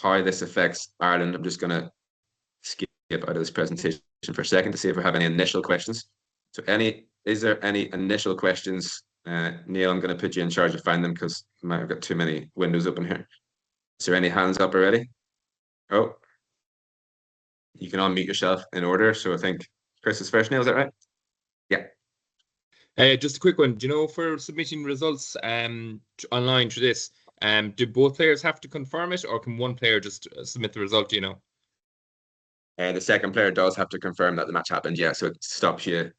how this affects Ireland, I'm just going to skip out of this presentation for a second to see if we have any initial questions. So is there any initial questions? Neil, I'm going to put you in charge of finding them because I might have got too many windows open here. Is there any hands up already? Oh, you can unmute yourself in order. So I think Chris is first, Neil, is that right? Yeah. Just a quick one. Do you know, for submitting results online to this, do both players have to confirm it, or can one player just submit the result? Do you know? The second player does have to confirm that the match happened. Yeah, so it stops you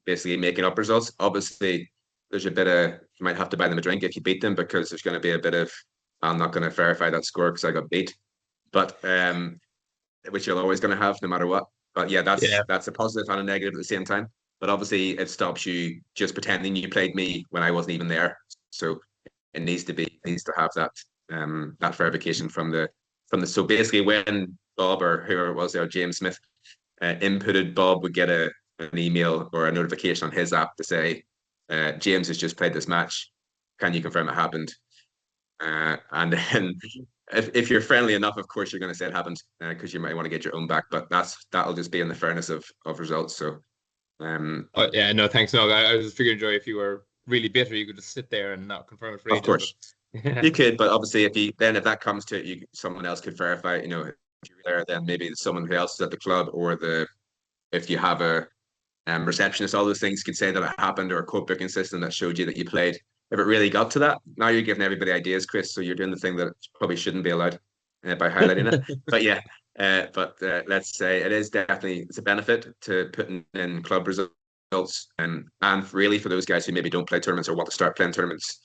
basically making up results. Obviously, there's a bit of, you might have to buy them a drink if you beat them, because there's going to be a bit of, I'm not going to verify that score because I got beat, but which you're always going to have no matter what. But yeah, that's a positive and a negative at the same time. But obviously, it stops you just pretending you played me when I wasn't even there. So it needs to have that that verification from the. So basically, when Bob or whoever it was there, James Smith, inputted, Bob would get an email or a notification on his app to say, James has just played this match. Can you confirm it happened? And then if you're friendly enough, of course, you're going to say it happened because you might want to get your own back. But that'll just be in the fairness of results. So, oh, yeah, no, thanks. No, I was figuring, Joy, if you were really bitter, you could just sit there and not confirm it for ages. Of course, you could, but obviously, if that comes to it, someone else could verify. You know, if you're there, then maybe someone who else is at the club, or if you have a receptionist, all those things could say that it happened, or a quote booking system that showed you that you played. If it really got to that, now you're giving everybody ideas, Chris. So you're doing the thing that probably shouldn't be allowed by highlighting it. But yeah, let's say it's a benefit to putting in club results, and really for those guys who maybe don't play tournaments or want to start playing tournaments,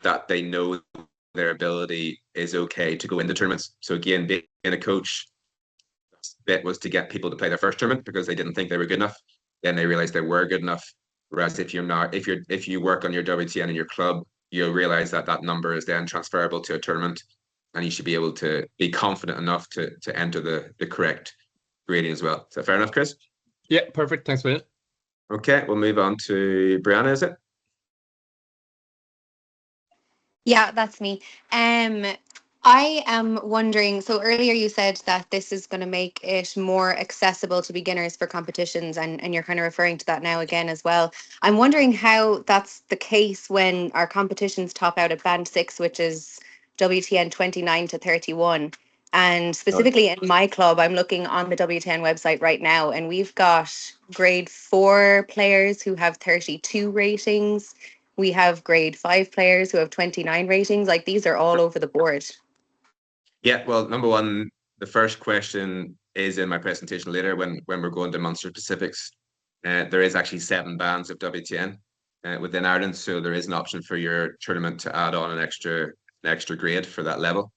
that they know their ability is okay to go into tournaments. So again, being a coach, bit was to get people to play their first tournament because they didn't think they were good enough. Then they realized they were good enough. Whereas if you work on your WTN in your club, you'll realize that number is then transferable to a tournament, and you should be able to be confident enough to enter the correct grading as well. Is that fair enough, Chris? Yeah, perfect. Thanks, William. Okay, we'll move on to Brianna, is it? Yeah, that's me. I am wondering, so earlier you said that this is going to make it more accessible to beginners for competitions, and you're kind of referring to that now again as well. I'm wondering how that's the case when our competitions top out at band 6, which is WTN 29 to 31. And specifically in my club, I'm looking on the WTN website right now, and we've got grade 4 players who have 32 ratings. We have grade 5 players who have 29 ratings. Like, these are all over the board. Yeah, well, number one, the first question is in my presentation later when we're going to Munster specifics. There is actually 7 bands of WTN within Ireland, so there is an option for your tournament to add on an extra grade for that level.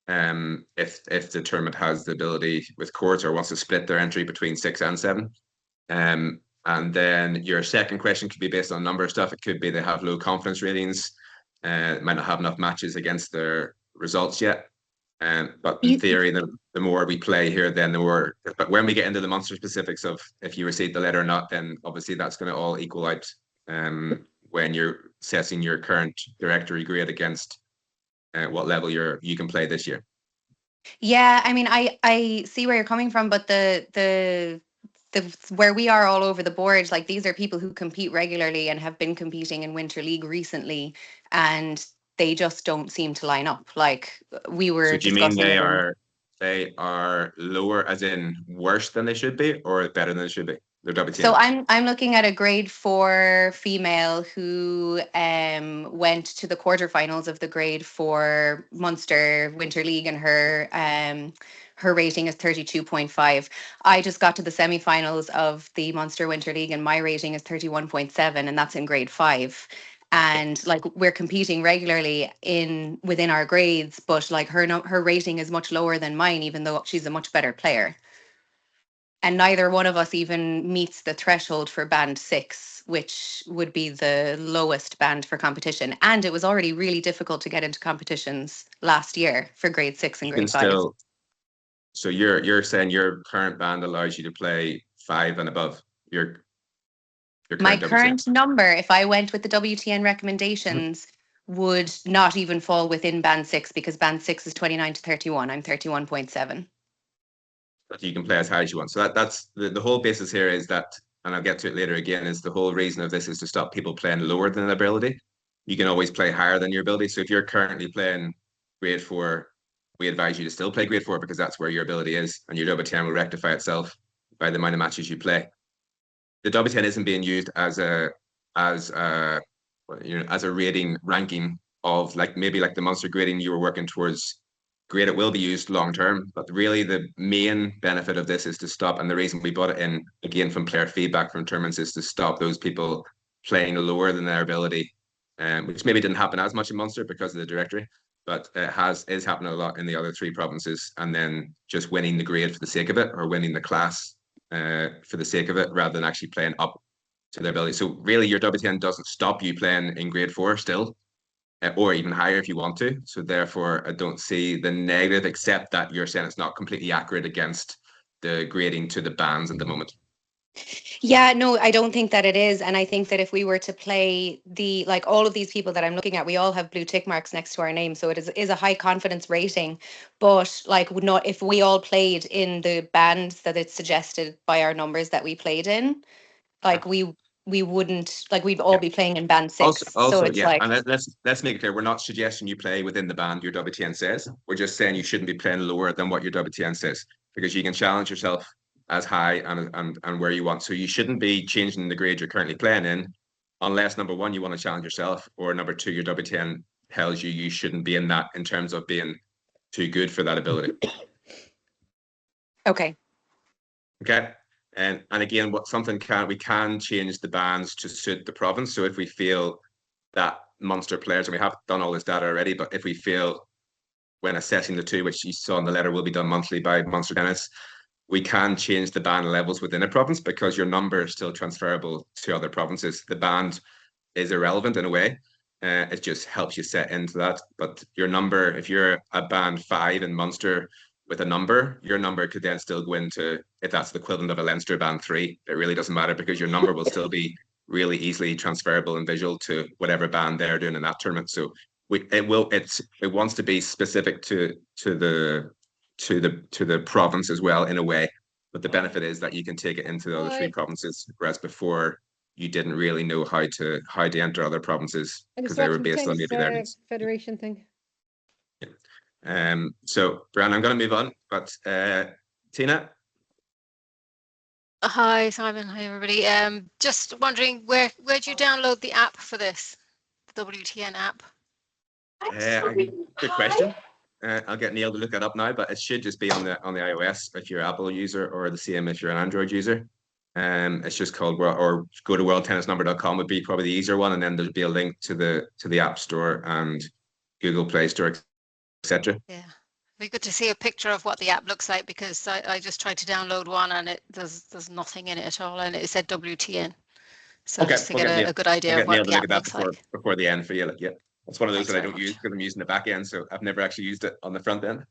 If the tournament has the ability with courts or wants to split their entry between 6 and 7. And then your second question could be based on a number of stuff. It could be they have low confidence ratings, might not have enough matches against their results yet. But in theory, the more we play here, then the more. But when we get into the Munster specifics of if you received the letter or not, then obviously that's going to all equal out when you're assessing your current directory grade against what level you can play this year. Yeah, I mean, I see where you're coming from, but the where we are all over the board, like, these are people who compete regularly and have been competing in Winter League recently, and they just don't seem to line up. Like, we were. So do you mean they are lower, as in worse than they should be, or better than they should be? They're WTN. So I'm looking at a grade 4 female who went to the quarterfinals of the grade 4 Munster Winter League, and her rating is 32.5. I just got to the semifinals of the Munster Winter League, and my rating is 31.7, and that's in grade 5. And like, we're competing regularly within our grades, but like, her rating is much lower than mine, even though she's a much better player. And neither one of us even meets the threshold for band 6, which would be the lowest band for competition. And it was already really difficult to get into competitions last year for grade 6 and grade 5. So you're saying your current band allows you to play 5 and above? My current number, if I went with the WTN recommendations, would not even fall within band 6 because band 6 is 29 to 31. I'm 31.7. But you can play as high as you want. So that's the whole basis here is that, and I'll get to it later again, is the whole reason of this is to stop people playing lower than their ability. You can always play higher than your ability. So if you're currently playing grade 4, we advise you to still play grade 4 because that's where your ability is, and your WTN will rectify itself by the amount of matches you play. The WTN isn't being used as a rating ranking of maybe like the Munster grading you were working towards. Great, it will be used long term, but really the main benefit of this is to stop, and the reason we brought it in again from player feedback from tournaments is to stop those people playing lower than their ability, which maybe didn't happen as much in Munster because of the directory, but it is happening a lot in the other 3 provinces, and then just winning the grade for the sake of it or winning the class for the sake of it rather than actually playing up to their ability. So really your WTN doesn't stop you playing in grade 4 still, or even higher if you want to. So therefore, I don't see the negative, except that you're saying it's not completely accurate against the grading to the bands at the moment. Yeah, no, I don't think that it is. And I think that if we were to play all of these people that I'm looking at, we all have blue tick marks next to our name. So it is a high confidence rating. But if we all played in the bands that it's suggested by our numbers that we played in, we wouldn't, we'd all be playing in band 6. Also, so it's and let's make it clear, we're not suggesting you play within the band your WTN says. We're just saying you shouldn't be playing lower than what your WTN says, because you can challenge yourself as high and where you want. So you shouldn't be changing the grade you're currently playing in unless, number 1, you want to challenge yourself, or number 2, your WTN tells you shouldn't be in that in terms of being too good for that ability. Okay. And again, we can change the bands to suit the province. So if we feel that Munster players, and we have done all this data already, but if we feel when assessing the 2, which you saw in the letter will be done monthly by Munster Tennis, we can change the band levels within a province because your number is still transferable to other provinces. The band is irrelevant in a way. It just helps you set into that. But your number, if you're a band 5 in Munster with a number, your number could then still go into, if that's the equivalent of a Leinster band 3, it really doesn't matter because your number will still be really easily transferable and visual to whatever band they're doing in that tournament. So it wants to be specific to the province as well in a way. But the benefit is that you can take it into the other 3 provinces, whereas before you didn't really know how to enter other provinces because they were based on maybe their federation thing. So Brian, I'm going to move on, but Tina. Hi Simon, hi everybody. Just wondering where do you download the app for this, the WTN app? Good question. I'll get Neil to look that up now, but it should just be on the iOS if you're an Apple user, or the same if you're an Android user. It's just called, or go to worldtennisnumber.com would be probably the easier one, and then there'll be a link to the App Store and Google Play Store, etc. Yeah, it'd be good to see a picture of what the app looks like, because I just tried to download one and there's nothing in it at all, and it said WTN. So okay, just to get a good idea of what the app looks like before the end for you. Yeah, it's one of those Thanks that I don't use because I'm using the back end, so I've never actually used it on the front end.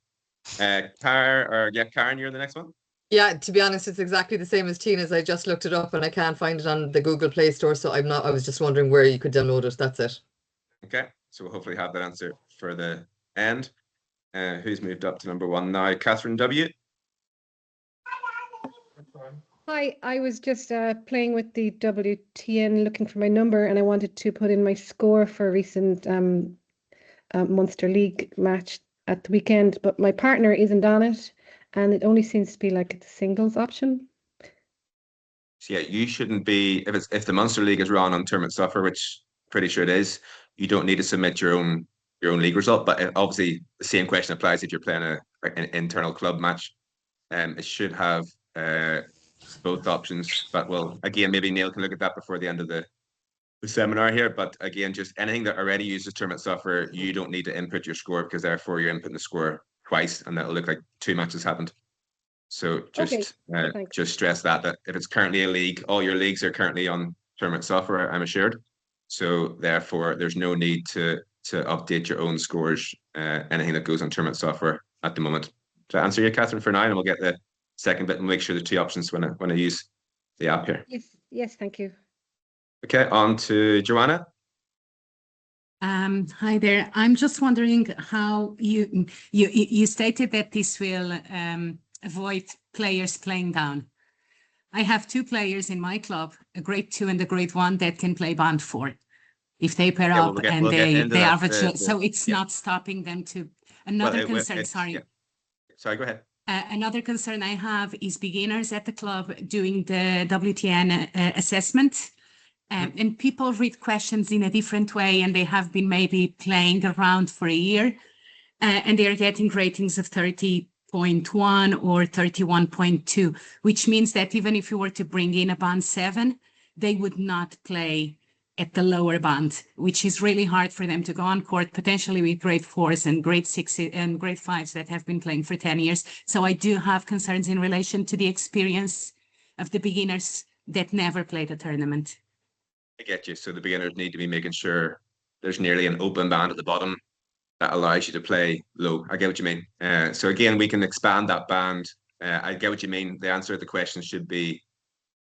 Karen, you're the next one. Yeah, to be honest, it's exactly the same as Tina's. I just looked it up and I can't find it on the Google Play Store, so I was just wondering where you could download it. That's it. Okay, so we'll hopefully have that answer for the end. Who's moved up to number 1 now? Catherine W. Hi, I was just playing with the WTN, looking for my number, and I wanted to put in my score for a recent Munster League match at the weekend, but my partner isn't on it, and it only seems to be like it's a singles option. So yeah, you shouldn't be, if the Munster League is run on tournament software, which pretty sure it is, you don't need to submit your own league result. But obviously the same question applies if you're playing an internal club match. It should have both options, but well, again, maybe Neil can look at that before the end of the seminar here. But again, just anything that already uses tournament software, you don't need to input your score, because therefore you're inputting the score twice, and that'll look like 2 matches happened. So just stress that if it's currently a league, all your leagues are currently on tournament software, I'm assured. So therefore, there's no need to update your own scores, anything that goes on tournament software at the moment. To answer you, Catherine, for now, and we'll get the second bit and make sure the 2 options when I use the app here. Yes, thank you. Okay, on to Joanna. Hi there. I'm just wondering how you stated that this will avoid players playing down. I have 2 players in my club, a grade 2 and a grade 1, that can play band 4 if they pair Yeah, up we'll get and into they that, average. So it's yeah. not stopping them to. Well, Another concern, it's, sorry. yeah. Sorry, go ahead. Another concern I have is beginners at the club doing the WTN assessment. And people read questions in a different way, and they have been maybe playing around for a year, and they are getting ratings of 30.1 or 31.2, which means that even if you were to bring in a band 7, they would not play at the lower band, which is really hard for them to go on court, potentially with grade 4s and grade 6s and grade 5s that have been playing for 10 years. So I do have concerns in relation to the experience of the beginners that never played a tournament. I get you. So the beginners need to be making sure there's nearly an open band at the bottom that allows you to play low. I get what you mean. So again, we can expand that band. I get what you mean. The answer to the question should be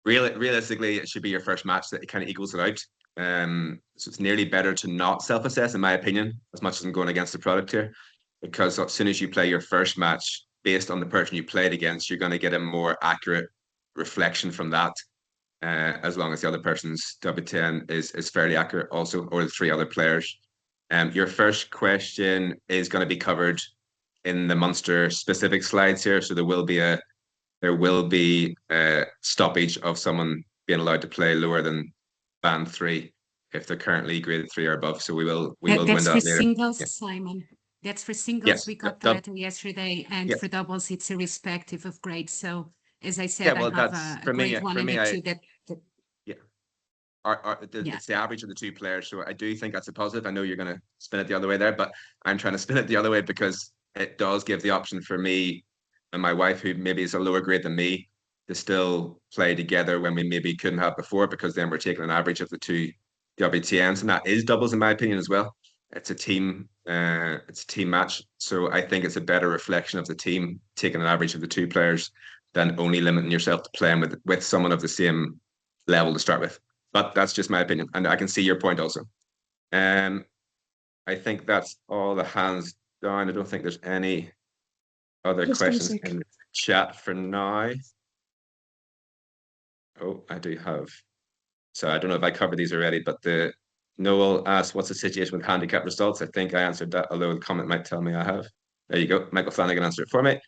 realistically, it should be your first match that it kind of equals it out. So it's nearly better to not self-assess, in my opinion, as much as I'm going against the product here, because as soon as you play your first match, based on the person you played against, you're going to get a more accurate reflection from that. As long as the other person's WTN is fairly accurate also, or the 3 other players. Your first question is going to be covered in the Munster specific slides here. So there will be a stoppage of someone being allowed to play lower than band 3 if they're currently graded 3 or above. So we will go into that later. That's for singles, yeah. Simon. That's for singles. Yes. We got the letter yesterday, and for doubles, it's irrespective of grade. So as I said, I have a grade 1 and a 2 that. It's the average of the 2 players. So I do think that's a positive. I know you're going to spin it the other way there, but I'm trying to spin it the other way because it does give the option for me and my wife, who maybe is a lower grade than me, to still play together when we maybe couldn't have before, because then we're taking an average of the 2 WTNs, and that is doubles in my opinion as well. It's a team match. So I think it's a better reflection of the team taking an average of the 2 players than only limiting yourself to playing with someone of the same level to start with. But that's just my opinion, and I can see your point also. I think that's all the hands down. I don't think there's any other questions in the chat for now. Oh, I do have. So I don't know if I covered these already, but Noel asked, what's the situation with handicap results? I think I answered that, although the comment might tell me I have. There you go. Michael Flanagan answered it for me.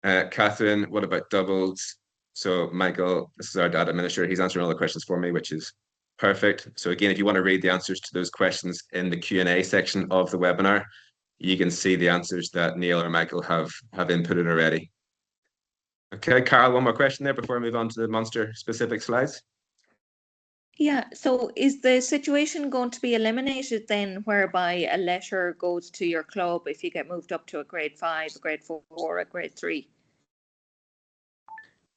Catherine, what about doubles? So Michael, this is our data administrator. He's answering all the questions for me, which is perfect. So again, if you want to read the answers to those questions in the Q&A section of the webinar, you can see the answers that Neil or Michael have inputted already. Okay, Carol, one more question there before I move on to the Munster specific slides. Yeah, so is the situation going to be eliminated then, whereby a letter goes to your club if you get moved up to a grade 5, a grade 4, or a grade 3?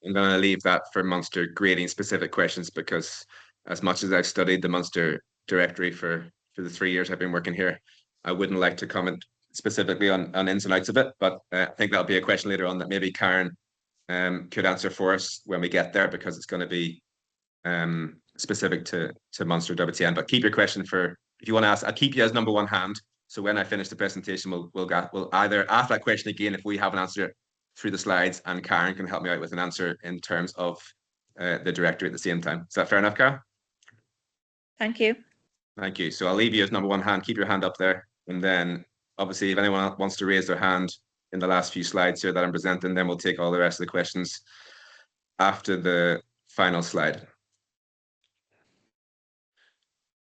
I'm going to leave that for Munster grading specific questions, because as much as I've studied the Munster directory for the 3 years I've been working here, I wouldn't like to comment specifically on ins and outs of it. But I think that'll be a question later on that maybe Karen could answer for us when we get there, because it's going to be specific to Munster WTN. But keep your question for, if you want to ask, I'll keep you as number 1 hand. So when I finish the presentation, we'll either ask that question again if we haven't answered it through the slides, and Karen can help me out with an answer in terms of the directory at the same time. Is that fair enough, Karen? Thank you. Thank you. So I'll leave you as number 1 hand. Keep your hand up there. And then obviously if anyone wants to raise their hand in the last few slides here that I'm presenting, then we'll take all the rest of the questions after the final slide.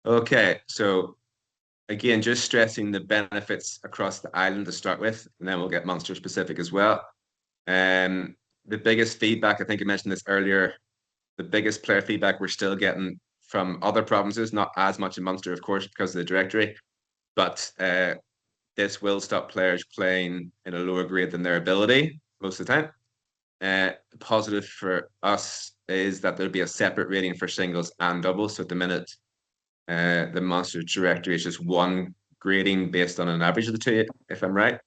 Okay, so again, just stressing the benefits across the island to start with, and then we'll get Munster specific as well. The biggest feedback, I think I mentioned this earlier, the biggest player feedback we're still getting from other provinces, not as much in Munster, of course, because of the directory, but this will stop players playing in a lower grade than their ability most of the time. Positive for us is that there'll be a separate rating for singles and doubles. So at the minute, the Munster directory is just 1 grading based on an average of the 2, if I'm right.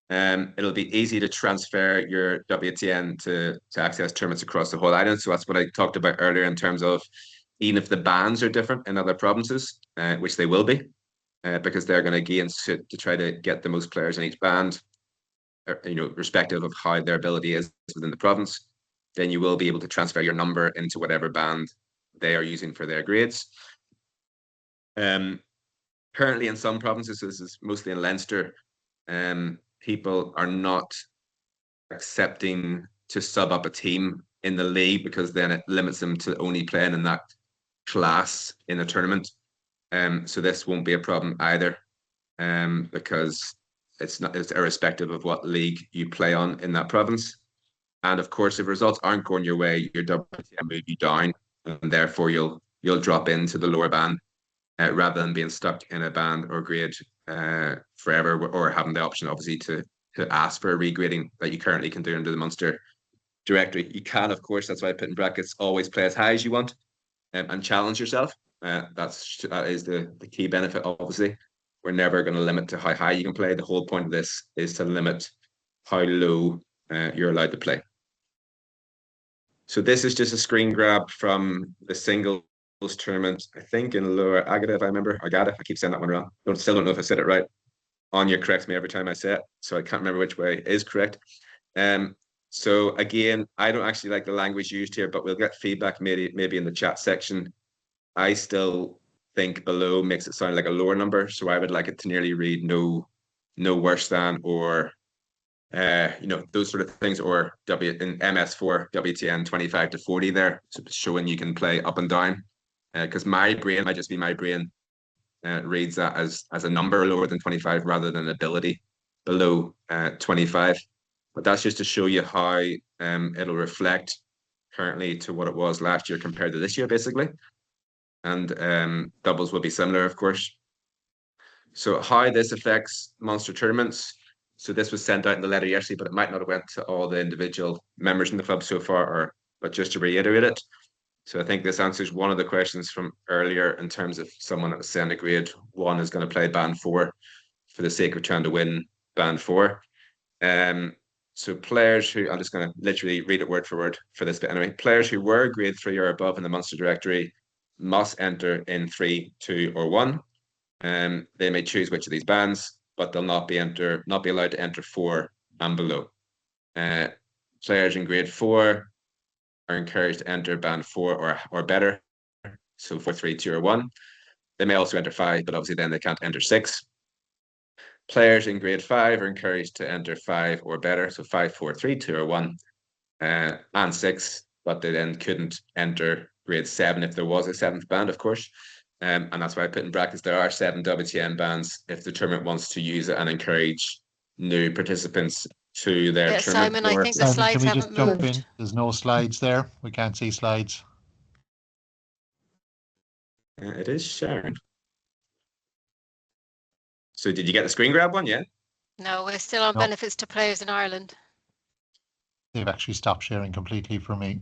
It'll be easy to transfer your WTN to access tournaments across the whole island. So that's what I talked about earlier in terms of even if the bands are different in other provinces, which they will be, because they're going to gain to try to get the most players in each band, respective of how their ability is within the province, then you will be able to transfer your number into whatever band they are using for their grades. Currently in some provinces, so this is mostly in Leinster, people are not accepting to sub up a team in the league because then it limits them to only playing in that class in a tournament. So this won't be a problem either, because it's irrespective of what league you play on in that province. And of course, if results aren't going your way, your WTN move you down, and therefore you'll drop into the lower band, rather than being stuck in a band or grade forever, or having the option obviously to ask for a regrading that you currently can do under the Munster directory. You can, of course, that's why I put in brackets, always play as high as you want, and challenge yourself. That is the key benefit. Obviously, we're never going to limit to how high you can play. The whole point of this is to limit how low you're allowed to play. So this is just a screen grab from the singles tournament, I think in Lower Agata, if I remember. Agata, I keep saying that one wrong. Still don't know if I said it right. Anya corrects me every time I say it, so I can't remember which way is correct. So again, I don't actually like the language used here, but we'll get feedback maybe in the chat section. I still think below makes it sound like a lower number, so I would like it to nearly read no worse than, or those sort of things, or in MS4 WTN 25 to 40 there, so showing you can play up and down, because my brain might just be my brain reads that as a number lower than 25 rather than ability below 25. But that's just to show you how it'll reflect currently to what it was last year compared to this year, basically. And doubles will be similar, of course. So how this affects Munster tournaments. So this was sent out in the letter yesterday, but it might not have went to all the individual members in the club so far, but just to reiterate it. So I think this answers one of the questions from earlier in terms of someone that was saying a grade 1 is going to play band 4 for the sake of trying to win band 4. So players who, I'm just going to literally read it word for word for this bit anyway. Players who were grade 3 or above in the Munster directory must enter in 3, 2, or 1. They may choose which of these bands, but they'll not be allowed to enter 4 and below. Players in grade 4 are encouraged to enter band 4 or better, so 4, 3, 2, or 1. They may also enter 5, but obviously then they can't enter 6. Players in grade 5 are encouraged to enter 5 or better, so 5, 4, 3, 2, or 1, and 6, but they then couldn't enter grade 7 if there was a 7th band, of course. And that's why I put in brackets, there are 7 WTN bands if the tournament wants to use it and encourage new participants to their tournament. Simon, I think the slides haven't moved. There's no slides there. We can't see slides. It is sharing. So did you get the screen grab one yet? No, we're still on benefits to players in Ireland. They've actually stopped sharing completely for me.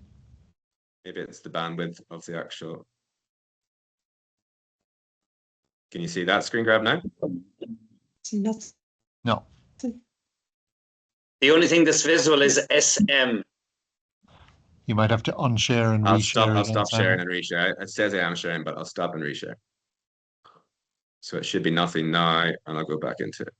Maybe it's the bandwidth of the actual. Can you see that screen grab now? No. The only thing that's visible is SM. You might have to unshare and reshare. I'll stop sharing and reshare. It says I am sharing, but I'll stop and reshare. So it should be nothing now, and I'll go back into it.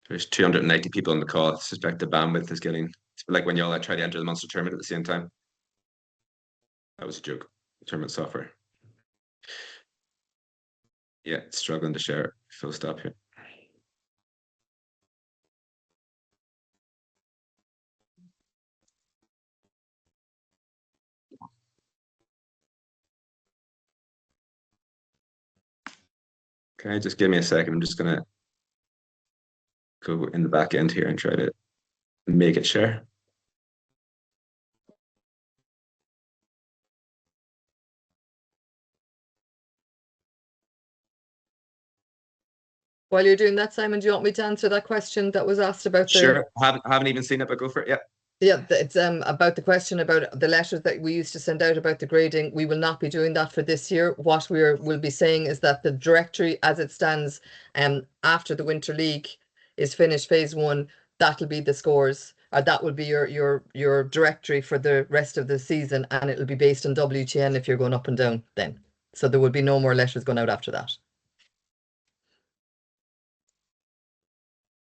There's 280 people on the call. I suspect the bandwidth is getting, it's like when y'all try to enter the Munster tournament at the same time. That was a joke. Tournament software. Yeah, it's struggling to share. Full stop here. Okay, just give me a second. I'm just gonna go in the back end here and try to make it share. While you're doing that, Simon, do you want me to answer that question that was asked about the... Sure, haven't even seen it, but go for it, yeah. Yeah, it's about the question about the letters that we used to send out about the grading. We will not be doing that for this year. What we'll be saying is that the directory as it stands after the Winter League is finished phase 1, that'll be the scores, or that will be your directory for the rest of the season, and it'll be based on WTN if you're going up and down then. So there will be no more letters going out after that.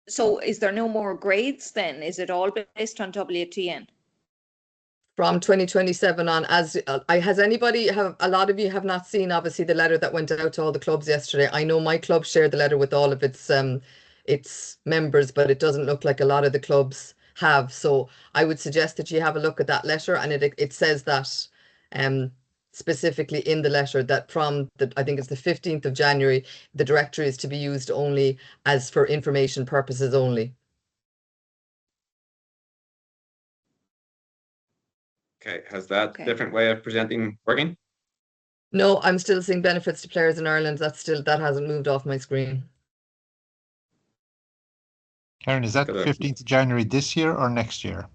So is there no more grades then? Is it all based on WTN? From 2027 on, as has anybody a lot of you have not seen obviously the letter that went out to all the clubs yesterday. I know my club shared the letter with all of its members, but it doesn't look like a lot of the clubs have. So I would suggest that you have a look at that letter, and it says that specifically in the letter that from I think it's the 15th of January, the directory is to be used only as for information purposes only. Okay, has that different way of presenting working? No, I'm still seeing benefits to players in Ireland. That hasn't moved off my screen. Karen, is that 15th of January this year or next year?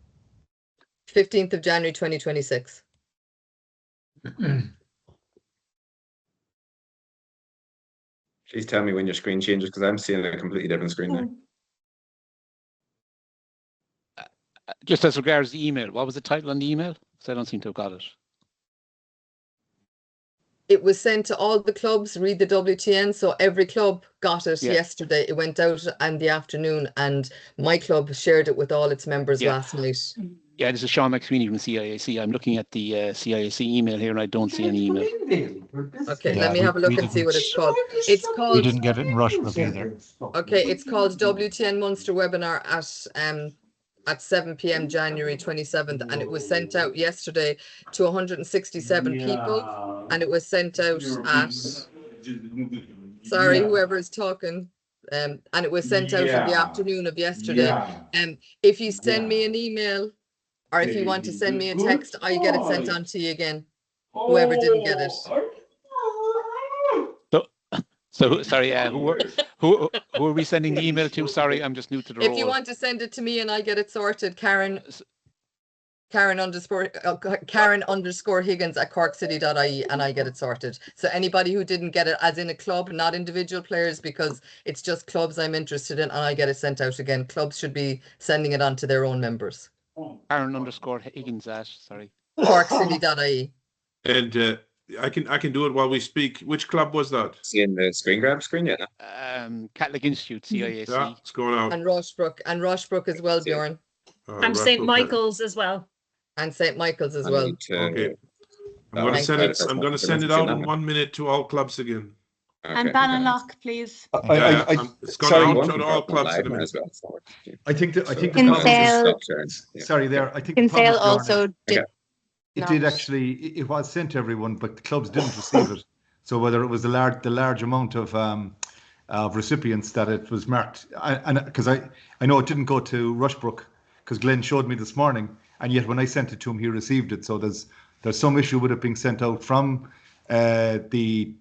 15th of January 2026. Please tell me when your screen changes, because I'm seeing a completely different screen now. Just as regards the email, what was the title on the email? Because I don't seem to have got it. It was sent to all the clubs, read the WTN, so every club got it yesterday. It went out in the afternoon, and my club shared it with all its members last night. Yeah, this is Sean McSweeney from CIAC. I'm looking at the CIAC email here, and I don't see any email. Okay, let me have a look and see what it's called. It's called. We didn't get it in Rushbrook either. Okay, it's called WTN Munster Webinar at 7 p.m. January 27th, and it was sent out yesterday to 167 people, and it was sent out at, sorry, whoever is talking, and it was sent out in the afternoon of yesterday. If you send me an email, or if you want to send me a text, I get it sent on to you again, whoever didn't get it. So sorry, who are we sending the email to? Sorry, I'm just new to the role. If you want to send it to me and I get it sorted, Karen _Higgins at corkcity.ie, and I get it sorted. So anybody who didn't get it, as in a club, not individual players, because it's just clubs I'm interested in, and I get it sent out again. Clubs should be sending it on to their own members. Karen _Higgins at, sorry. corkcity.ie. And I can do it while we speak. Which club was that? Seeing the screen grab screen, yeah. Catholic Institute, CIAC. Yeah, it's going out. And Rushbrook as well, Bjorn. And St. Michael's as well. And St. Michael's as well. Okay. I'm going to send it out in 1 minute to all clubs again. Okay. And Ballinlough, please. It's gone out to all clubs in a minute. I think Kinsale also did. It did actually. It was sent to everyone, but the clubs didn't receive it. So whether it was the large amount of recipients that it was marked, and because I know it didn't go to Rushbrook, because Glenn showed me this morning, and yet when I sent it to him, he received it. So there's some issue with it being sent out from the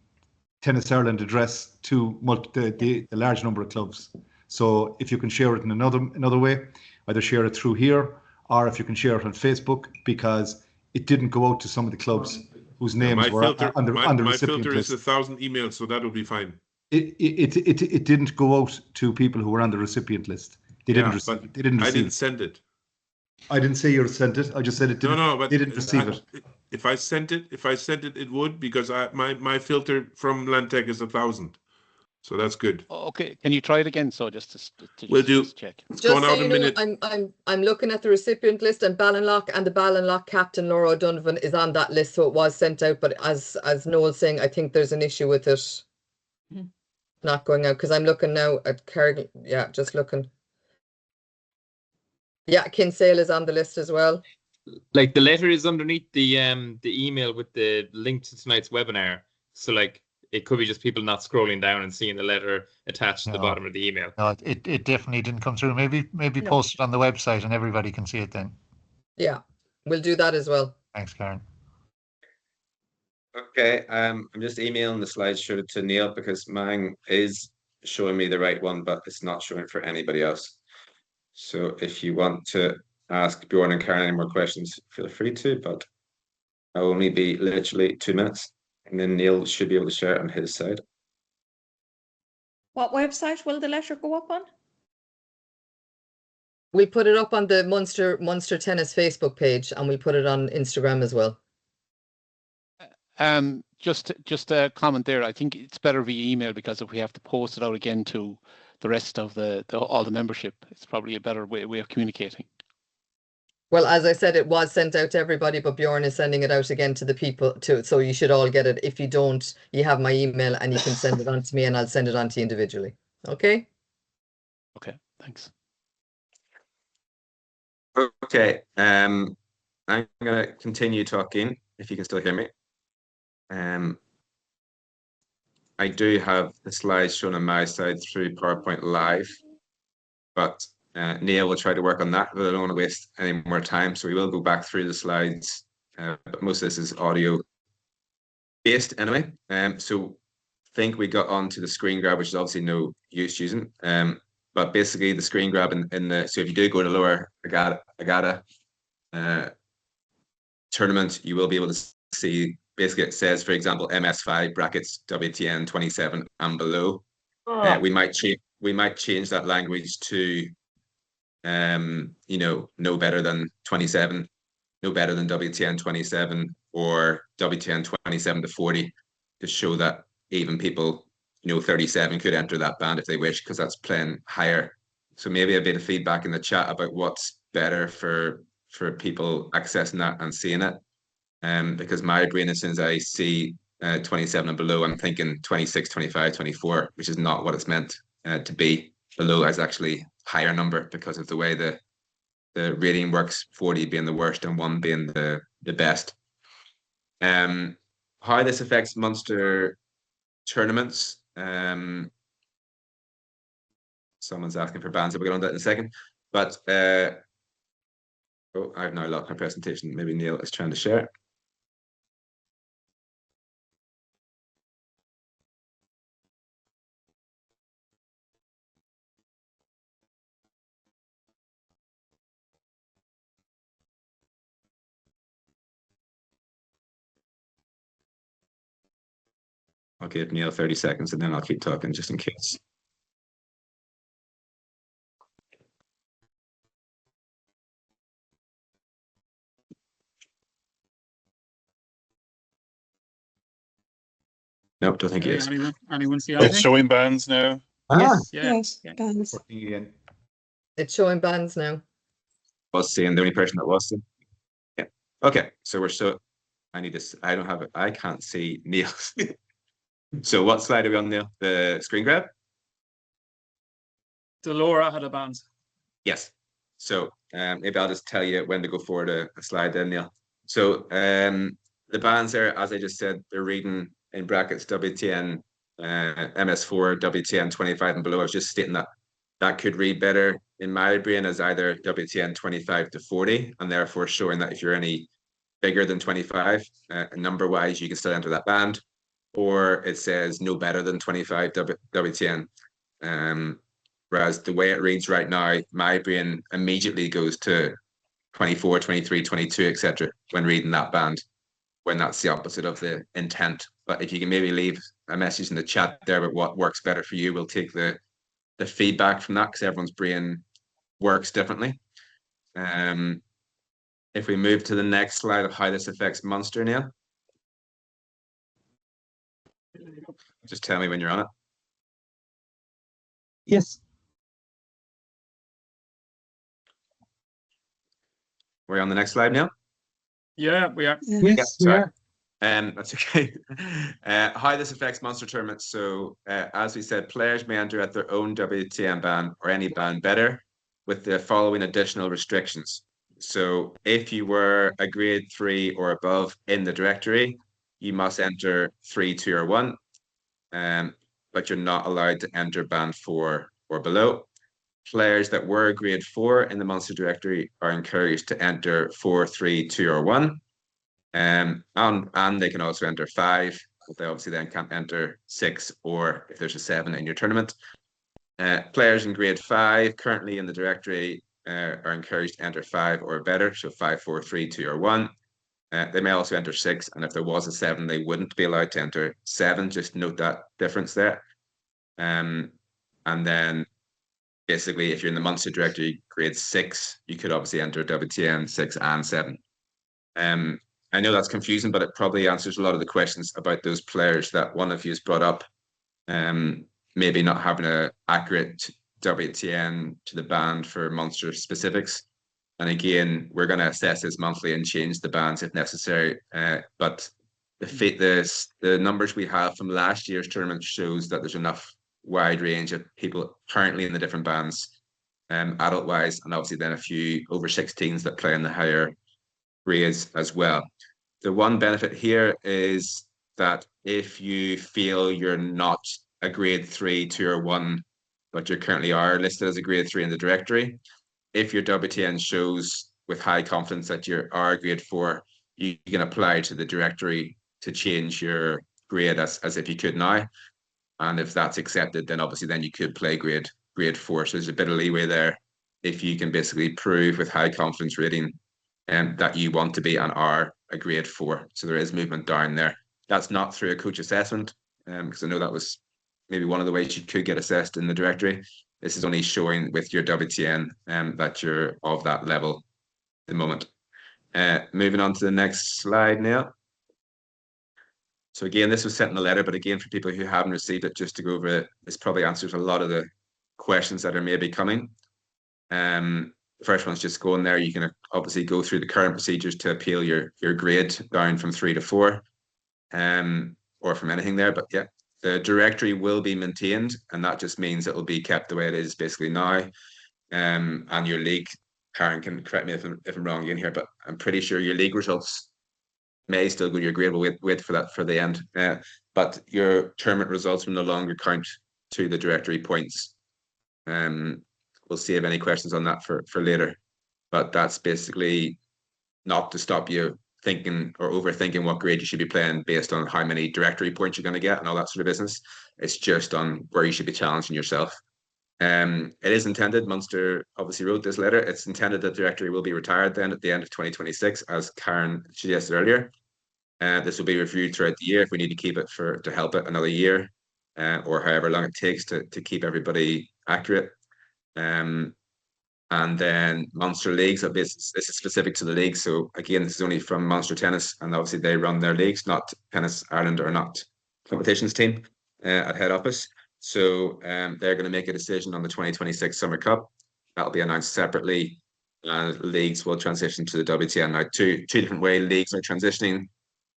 Tennis Ireland address to the large number of clubs. So if you can share it in another way, either share it through here, or if you can share it on Facebook, because it didn't go out to some of the clubs whose names were on the recipient list. My filter is 1,000 emails, so that'll be fine. It didn't go out to people who were on the recipient list. They didn't receive. I didn't send it. I didn't say you sent it. I just said it didn't. But they didn't receive it. If I sent it, it would, because my filter from Lantec is 1,000. So that's good. Okay, can you try it again? So just to we'll do. Check. It's going out in a minute. I'm looking at the recipient list, and Ballinlough and the Ballinlough captain Laura O'Donovan is on that list, so it was sent out. But as Noel's saying, I think there's an issue with it not going out, because I'm looking now at Carrigal. Yeah, just looking. Yeah, Kinsale is on the list as well. Like the letter is underneath the email with the link to tonight's webinar. So like, it could be just people not scrolling down and seeing the letter attached to the bottom of the email. No, it definitely didn't come through. Maybe post it on the website and everybody can see it then. Yeah, we'll do that as well. Thanks, Karen. Okay, I'm just emailing the slideshow to Neil, because mine is showing me the right one, but it's not showing for anybody else. So if you want to ask Bjorn and Karen any more questions, feel free to, but I'll only be literally 2 minutes. And then Neil should be able to share it on his side. What website will the letter go up on? We put it up on the Munster Tennis Facebook page, and we put it on Instagram as well. Just a comment there. I think it's better via email, because if we have to post it out again to the rest of all the membership, it's probably a better way of communicating. Well, as I said, it was sent out to everybody, but Bjorn is sending it out again to the people too. So you should all get it. If you don't, you have my email and you can send it on to me, and I'll send it on to you individually. Okay? Okay, thanks. Okay. I'm gonna continue talking if you can still hear me. I do have the slides shown on my side through PowerPoint Live, but Neil will try to work on that, but I don't want to waste any more time, so we will go back through the slides, but most of this is audio based anyway. So I think we got onto the screen grab, which is obviously no use using, but basically the screen grab in the, so if you do go to lower Agata tournament, you will be able to see, basically it says, for example, MS5 brackets WTN 27 and below. We might change that language to no better than 27, no better than WTN 27, or WTN 27 to 40, to show that even people 37 could enter that band if they wish, because that's playing higher. So maybe a bit of feedback in the chat about what's better for people accessing that and seeing it. Because my brain, as soon as I see 27 and below, I'm thinking 26, 25, 24, which is not what it's meant to be. Below is actually higher number because of the way the rating works, 40 being the worst and 1 being the best. How this affects Munster tournaments. Someone's asking for bans. We'll get on that in a second. But I've now lost my presentation. Maybe Neil is trying to share it. I'll give Neil 30 seconds and then I'll keep talking just in case. Nope, don't think he is. Anyone see anything? It's showing bands now. Yes, yes, bands. It's showing bands now. Was seeing the only person that was seeing. Yeah. Okay, so we're so. I need this. I don't have it. I can't see Neil's. So what slide are we on, Neil? The screen grab? Delora had a band. Yes. So maybe I'll just tell you when to go forward a slide then, Neil. So the bands are, as I just said, they're reading in brackets WTN MS4, WTN 25 and below. I was just stating that could read better in my brain as either WTN 25 to 40, and therefore showing that if you're any bigger than 25, number-wise, you can still enter that band, or it says no better than 25 WTN. Whereas the way it reads right now, my brain immediately goes to 24, 23, 22, etc. when reading that band, when that's the opposite of the intent. But if you can maybe leave a message in the chat there about what works better for you, we'll take the feedback from that, because everyone's brain works differently. If we move to the next slide of how this affects Munster, Neil. Just tell me when you're on it. Yes. We're on the next slide now. Yeah, we are. Yes, we are. That's okay. How this affects Munster tournaments. So as we said, players may enter at their own WTN band or any band better, with the following additional restrictions. So if you were a grade 3 or above in the directory, you must enter 3, 2, or 1, but you're not allowed to enter band 4 or below. Players that were grade 4 in the Munster directory are encouraged to enter 4, 3, 2, or 1. And they can also enter 5, but they obviously then can't enter 6, or if there's a 7 in your tournament. Players in grade 5 currently in the directory are encouraged to enter 5 or better, so 5, 4, 3, 2, or 1. They may also enter 6, and if there was a 7, they wouldn't be allowed to enter 7. Just note that difference there. And then basically, if you're in the Munster directory, grade 6, you could obviously enter WTN 6 and 7. I know that's confusing, but it probably answers a lot of the questions about those players that one of you has brought up. Maybe not having an accurate WTN to the band for Munster specifics. And again, we're going to assess this monthly and change the bands if necessary. But the numbers we have from last year's tournament shows that there's enough wide range of people currently in the different bands, adult-wise, and obviously then a few over 16s that play in the higher grades as well. The one benefit here is that if you feel you're not a grade 3, 2, or 1, but you currently are listed as a grade 3 in the directory, if your WTN shows with high confidence that you are a grade 4, you can apply to the directory to change your grade as if you could now. And if that's accepted, then obviously then you could play grade 4. So there's a bit of leeway there if you can basically prove with high confidence rating that you want to be and are a grade 4. So there is movement down there. That's not through a coach assessment, because I know that was maybe one of the ways you could get assessed in the directory. This is only showing with your WTN that you're of that level at the moment. Moving on to the next slide now. So again, this was sent in a letter, but again, for people who haven't received it, just to go over it, this probably answers a lot of the questions that are maybe coming. The first one's just going there. You can obviously go through the current procedures to appeal your grade down from 3 to 4, or from anything there. But yeah, the directory will be maintained, and that just means it will be kept the way it is basically now. And your league, Karen can correct me if I'm wrong again here, but I'm pretty sure your league results may still go to your grade. We'll wait for that for the end. But your tournament results will no longer count to the directory points. We'll save any questions on that for later. But that's basically not to stop you thinking or overthinking what grade you should be playing based on how many directory points you're going to get and all that sort of business. It's just on where you should be challenging yourself. It is intended, Munster obviously wrote this letter, it's intended that the directory will be retired then at the end of 2026, as Karen suggested earlier. This will be reviewed throughout the year if we need to keep it to help it another year, or however long it takes to keep everybody accurate. And then Munster leagues, this is specific to the league. So again, this is only from Munster Tennis, and obviously they run their leagues, not Tennis Ireland or not competitions team at head office. So they're going to make a decision on the 2026 Summer Cup. That'll be announced separately. Leagues will transition to the WTN. Now, two different ways leagues are transitioning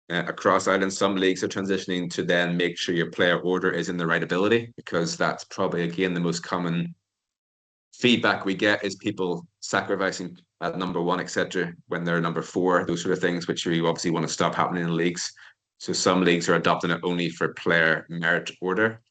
across Ireland. Some leagues are transitioning to then make sure your player order is in the right ability, because that's probably, again, the most common feedback we get is people sacrificing at number 1, etc., when they're number 4, those sort of things, which we obviously want to stop happening in leagues. So some leagues are adopting it only for player merit order,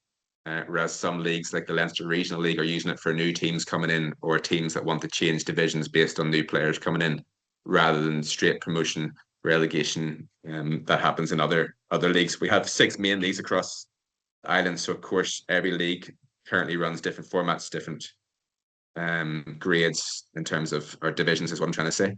whereas some leagues like the Leinster Regional League are using it for new teams coming in or teams that want to change divisions based on new players coming in, rather than straight promotion, relegation that happens in other leagues. We have 6 main leagues across the island, so of course every league currently runs different formats, different grades in terms of, or divisions is what I'm trying to say.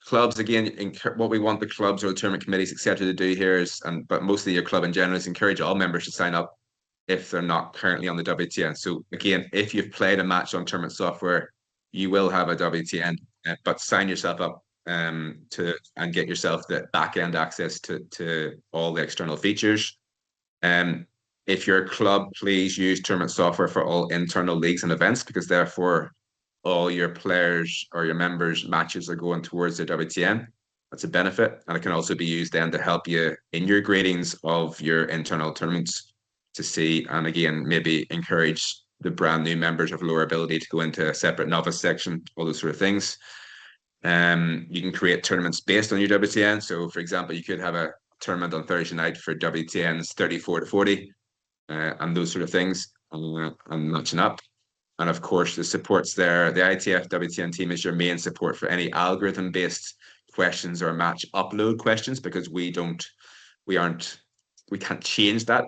Clubs, again, what we want the clubs or the tournament committees, etc., to do here is, but mostly your club in general, is encourage all members to sign up if they're not currently on the WTN. So again, if you've played a match on tournament software, you will have a WTN, but sign yourself up and get yourself the back end access to all the external features. If your club, please use tournament software for all internal leagues and events, because therefore all your players or your members' matches are going towards the WTN. That's a benefit. And it can also be used then to help you in your gradings of your internal tournaments to see, and again, maybe encourage the brand new members of lower ability to go into a separate novice section, all those sort of things. You can create tournaments based on your WTN. So for example, you could have a tournament on Thursday night for WTNs 34 to 40 and those sort of things, and matching up. And of course, the support's there. The ITF WTN team is your main support for any algorithm-based questions or match upload questions, because we can't change that.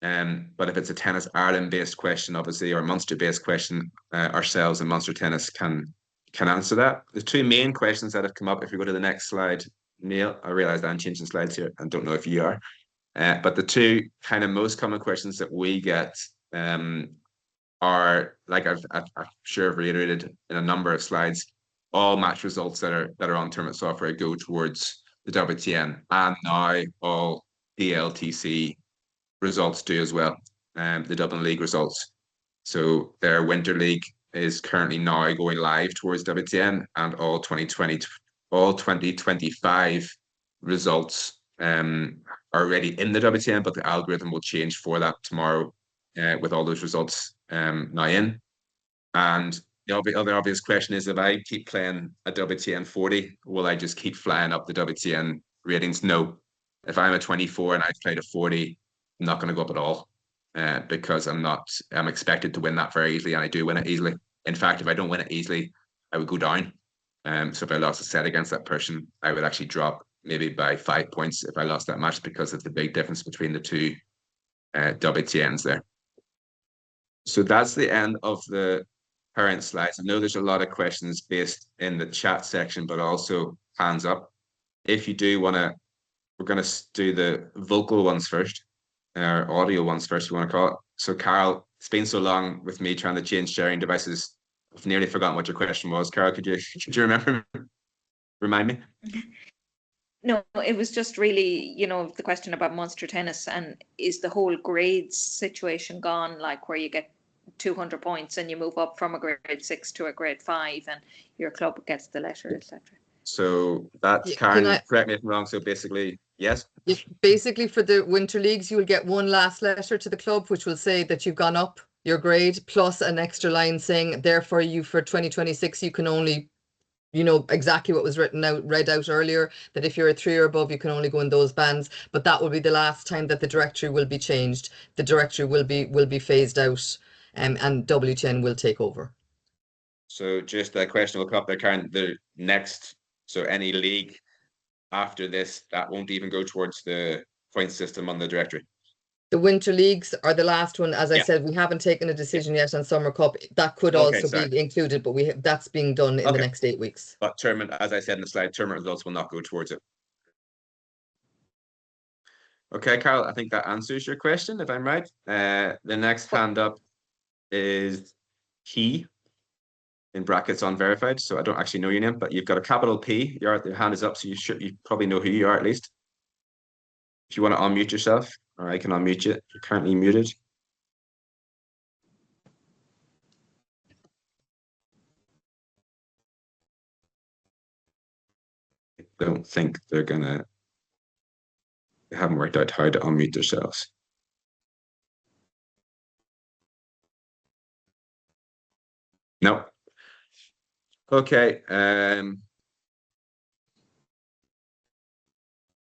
But if it's a Tennis Ireland-based question, obviously, or Munster-based question, ourselves and Munster Tennis can answer that. The 2 main questions that have come up, if we go to the next slide, Neil, I realize I'm changing slides here and don't know if you are. But the 2 kind of most common questions that we get are, like I'm sure I've reiterated in a number of slides, all match results that are on tournament software go towards the WTN, and now all DLTC results do as well, the Dublin League results. So their Winter League is currently now going live towards WTN, and all 2025 results are already in the WTN, but the algorithm will change for that tomorrow with all those results now in. And the other obvious question is, if I keep playing a WTN 40, will I just keep flying up the WTN ratings? No. If I'm a 24 and I've played a 40, I'm not going to go up at all because I'm expected to win that very easily, and I do win it easily. In fact, if I don't win it easily, I would go down. So if I lost a set against that person, I would actually drop maybe by 5 points if I lost that match, because of the big difference between the two WTNs there. So that's the end of the current slides. I know there's a lot of questions based in the chat section, but also hands up. If you do want to, we're going to do the vocal ones first, or audio ones first, if you want to call it. So Carol, it's been so long with me trying to change sharing devices. I've nearly forgotten what your question was. Carol, could you remember? Remind me? No, it was just really, the question about Munster tennis, and is the whole grades situation gone, like where you get 200 points and you move up from a grade 6 to a grade 5 and your club gets the letter, etc. So that's Karen, correct me if I'm wrong. So basically, yes. Basically, for the winter leagues, you will get one last letter to the club, which will say that you've gone up your grade, plus an extra line saying, therefore, for 2026, you can only, exactly what was read out earlier, that if you're a 3 or above, you can only go in those bands. But that will be the last time that the directory will be changed. The directory will be phased out, and WTN will take over. So just a question will come up there, Karen. The next, so any league after this, that won't even go towards the point system on the directory. The winter leagues are the last one. As I said, we haven't taken a decision yet on Summer Cup. That could also be included, but that's being done in the next 8 weeks. But tournament, as I said in the slide, tournament results will not go towards it. Okay, Carol, I think that answers your question, if I'm right. The next hand up is P, in brackets unverified. So I don't actually know your name, but you've got a capital P. Your hand is up, so you probably know who you are at least. If you want to unmute yourself, or I can unmute you. You're currently muted. I don't think they haven't worked out how to unmute themselves. No. Okay.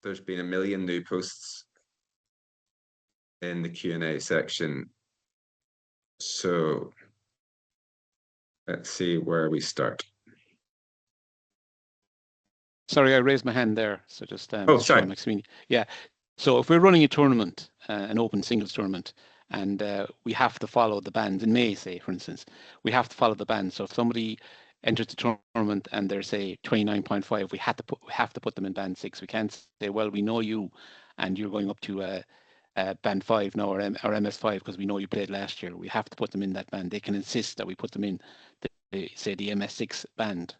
There's been a million new posts in the Q&A section. So let's see where we start. Sorry, I raised my hand there. So just sorry. Yeah. So if we're running a tournament, an open singles tournament, and we have to follow the bands in May, say, for instance, we have to follow the bands. So if somebody enters the tournament and they're, say, 29.5, we have to put them in band 6. We can't say, well, we know you and you're going up to band 5 now, or MS5, because we know you played last year. We have to put them in that band. They can insist that we put them in, say, the MS6 band.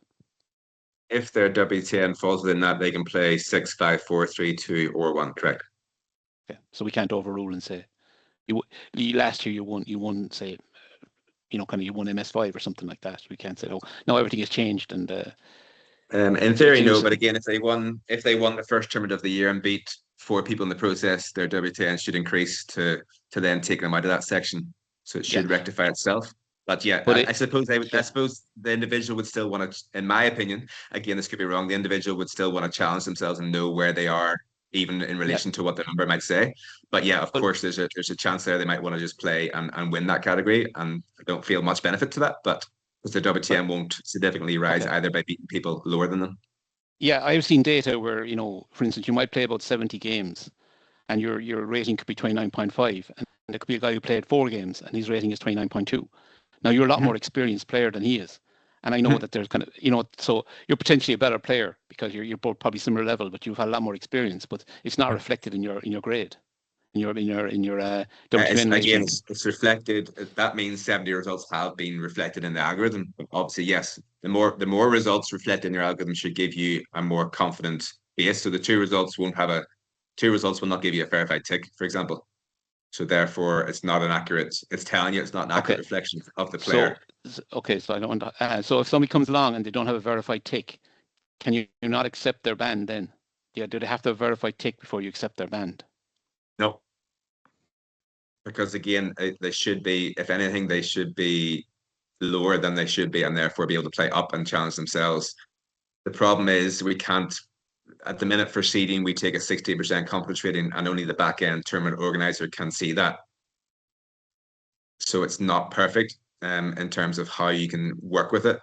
If their WTN falls within that, they can play 6, 5, 4, 3, 2, or 1, correct? Yeah. So we can't overrule and say, last year you won, say, you won MS5 or something like that. We can't say, oh, no, everything has changed. And in theory, no. But again, if they won the first tournament of the year and beat 4 people in the process, their WTN should increase to then take them out of that section. So it should rectify itself. But yeah, I suppose the individual would still want to, in my opinion, again, this could be wrong, the individual would still want to challenge themselves and know where they are, even in relation to what the number might say. But yeah, of course, there's a chance there they might want to just play and win that category, and I don't feel much benefit to that, but because the WTN won't significantly rise either by beating people lower than them. Yeah, I've seen data where, for instance, you might play about 70 games and your rating could be 29.5, and there could be a guy who played 4 games and his rating is 29.2. Now, you're a lot more experienced player than he is. And I know that there's kind of, so you're potentially a better player because you're both probably similar level, but you've had a lot more experience, but it's not reflected in your grade. in your WTN again, it's reflected. That means 70 results have been reflected in the algorithm. But obviously, yes, the more results reflected in your algorithm should give you a more confident base. So the two results will not give you a verified tick, for example. So therefore, it's not an accurate. It's telling you it's not an accurate reflection of the player. So I don't. So if somebody comes along and they don't have a verified tick, can you not accept their band then? Yeah, do they have to have a verified tick before you accept their band? No, because again, they should be. If anything, they should be lower than they should be, and therefore be able to play up and challenge themselves. The problem is we can't. At the minute for seeding, we take a 60% confidence rating, and only the back end tournament organizer can see that. So it's not perfect in terms of how you can work with it.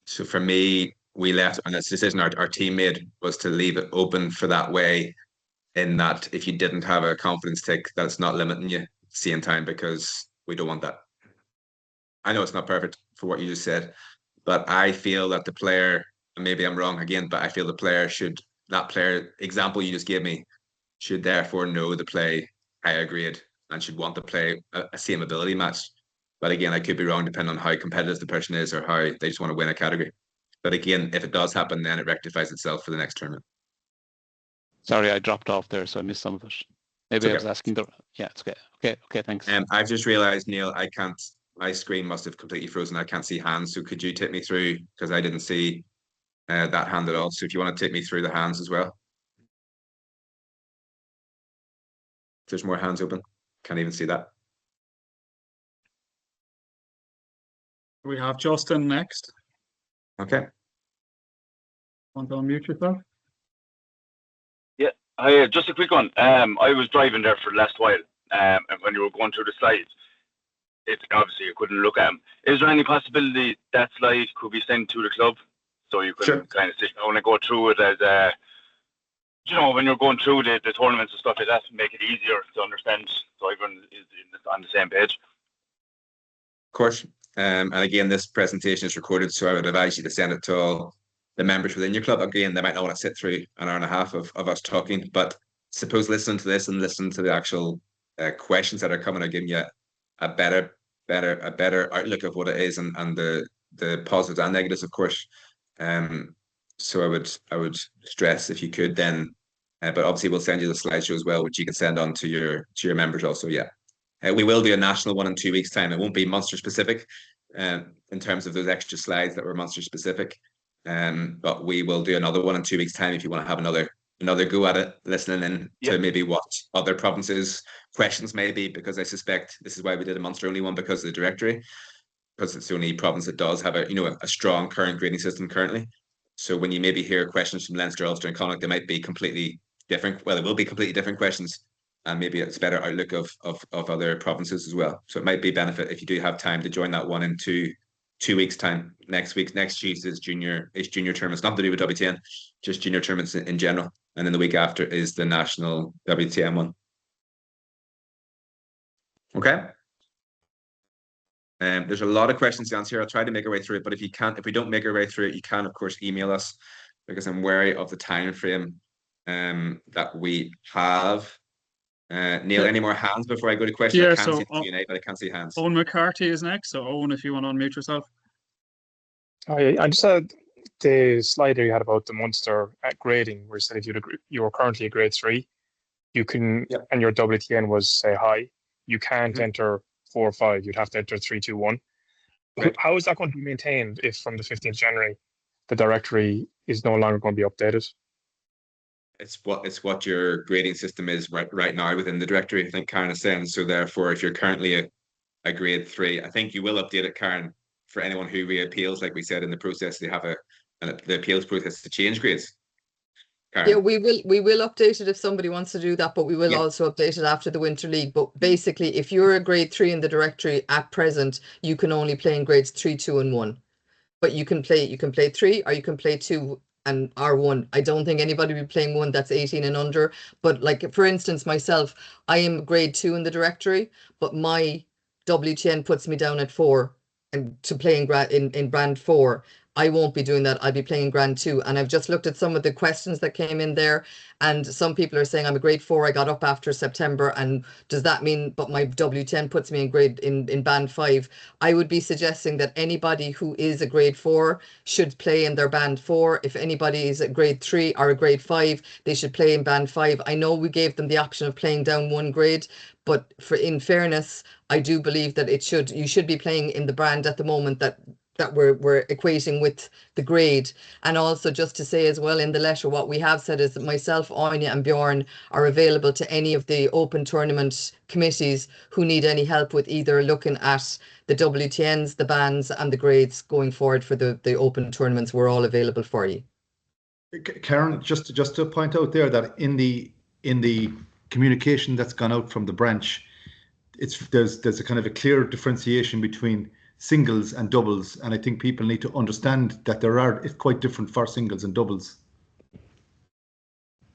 So for me, we left, and this decision our team made was to leave it open for that way, in that if you didn't have a confidence tick, that's not limiting you seeing time, because we don't want that. I know it's not perfect for what you just said, but I feel that the player, and maybe I'm wrong again, but I feel the player that player example you just gave me should therefore know to play higher grade and should want to play a same ability match. But again, I could be wrong depending on how competitive the person is or how they just want to win a category. But again, if it does happen, then it rectifies itself for the next tournament. Sorry, I dropped off there, so I missed some of it. Maybe I was asking yeah, it's okay. Okay, thanks. I've just realized, Neil, my screen must have completely frozen. I can't see hands. So could you take me through, because I didn't see that hand at all. So if you want to take me through the hands as well. There's more hands open. Can't even see that. We have Justin next. Okay. Want to unmute yourself? Yeah, hi, just a quick one. I was driving there for the last while, and when you were going through the slides, obviously you couldn't look at them. Is there any possibility that slide could be sent to the club, so you could kind of sit down and go through it as when you're going through the tournaments and stuff like that, make it easier to understand, so everyone is on the same page? Of course. And again, this presentation is recorded, so I would advise you to send it to all the members within your club. Again, they might not want to sit through an hour and a half of us talking, but suppose listen to this and listen to the actual questions that are coming are giving you a better outlook of what it is, and the positives and negatives, of course. So I would stress, if you could, then, but obviously we'll send you the slideshow as well, which you can send on to your members also. Yeah. We will do a national one in 2 weeks' time. It won't be Munster specific in terms of those extra slides that were Munster specific. But we will do another one in 2 weeks' time if you want to have another go at it, listening in to maybe what other provinces' questions may be, because I suspect this is why we did a Munster only one, because of the directory, because it's the only province that does have a strong current grading system currently. So when you maybe hear questions from Leinster, Ulster and Connacht, they might be completely different. Well, it will be completely different questions, and maybe it's better outlook of other provinces as well. So it might be benefit if you do have time to join that one in 2 weeks' time. Next Tuesday is junior tournaments, nothing to do with WTN, just junior tournaments in general. And then the week after is the national WTN one. Okay. There's a lot of questions to answer here. I'll try to make our way through it, but if we don't make our way through it, you can of course email us, because I'm wary of the time frame that we have. Neil, any more hands before I go to questions? Yeah, I can't see the Q&A, but I can't see hands. Owen McCarthy is next. So Owen, if you want to unmute yourself. I just had the slide there you had about the Munster grading, where you said if you were currently a grade 3, you can, and your WTN was say high, you can't enter 4 or 5. You'd have to enter 3, 2, 1. Right. How is that going to be maintained if from the 15th of January the directory is no longer going to be updated? It's what your grading system is right now within the directory, I think Karen is saying. So therefore, if you're currently a grade 3, I think you will update it, Karen, for anyone who reappeals. Like we said in the process, they have the appeals process to change grades. Karen. Yeah, we will update it if somebody wants to do that, but we will also update it after the Winter League. But basically, if you're a grade 3 in the directory at present, you can only play in grades 3, 2, and 1. But you can play 3, or you can play 2 and R1. I don't think anybody will be playing 1 that's 18 and under. But like, for instance, myself, I am grade 2 in the directory, but my WTN puts me down at 4 and to play in brand 4. I won't be doing that. I'll be playing Grand 2. And I've just looked at some of the questions that came in there. And some people are saying I'm a grade 4. I got up after September. And does that mean, but my W10 puts me in band 5? I would be suggesting that anybody who is a grade 4 should play in their band 4. If anybody is a grade 3 or a grade 5, they should play in band 5. I know we gave them the option of playing down 1 grade, but in fairness, I do believe that you should be playing in the band at the moment that we're equating with the grade. And also just to say as well, in the letter, what we have said is that myself, Anya and Bjorn are available to any of the open tournament committees who need any help with either looking at the WTNs, the bands and the grades going forward for the open tournaments. We're all available for you. Karen, just to point out there that in the communication that's gone out from the branch, there's a kind of a clear differentiation between singles and doubles, and I think people need to understand that it's quite different for singles and doubles.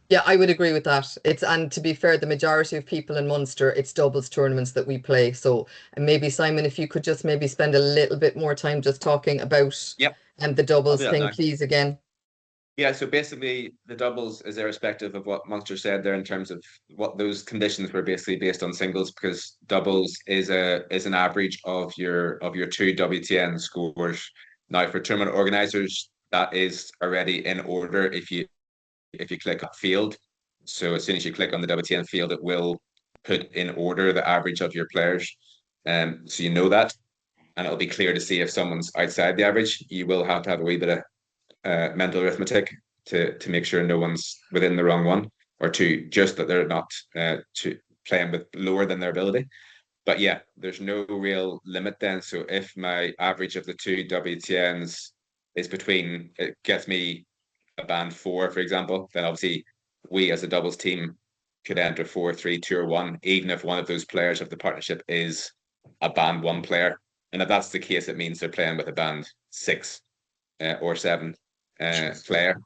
Yeah, I would agree with that. And to be fair, the majority of people in Munster, it's doubles tournaments that we play. So maybe Simon, if you could just maybe spend a little bit more time just talking about the doubles thing, please, again. Yeah, so basically the doubles is irrespective of what Munster said there in terms of what those conditions were basically based on singles, because doubles is an average of your 2 WTN scores. Now for tournament organisers, that is already in order if you click on field. So as soon as you click on the WTN field, it will put in order the average of your players. So you know that, and it'll be clear to see if someone's outside the average. You will have to have a wee bit of mental arithmetic to make sure no one's within the wrong one, or just that they're not playing with lower than their ability. But yeah, there's no real limit then. So if my average of the 2 WTNs is it gets me a band 4, for example, then obviously we as a doubles team could enter 4, 3, 2 or 1, even if one of those players of the partnership is a band 1 player. And if that's the case, it means they're playing with a band 6 or 7 player.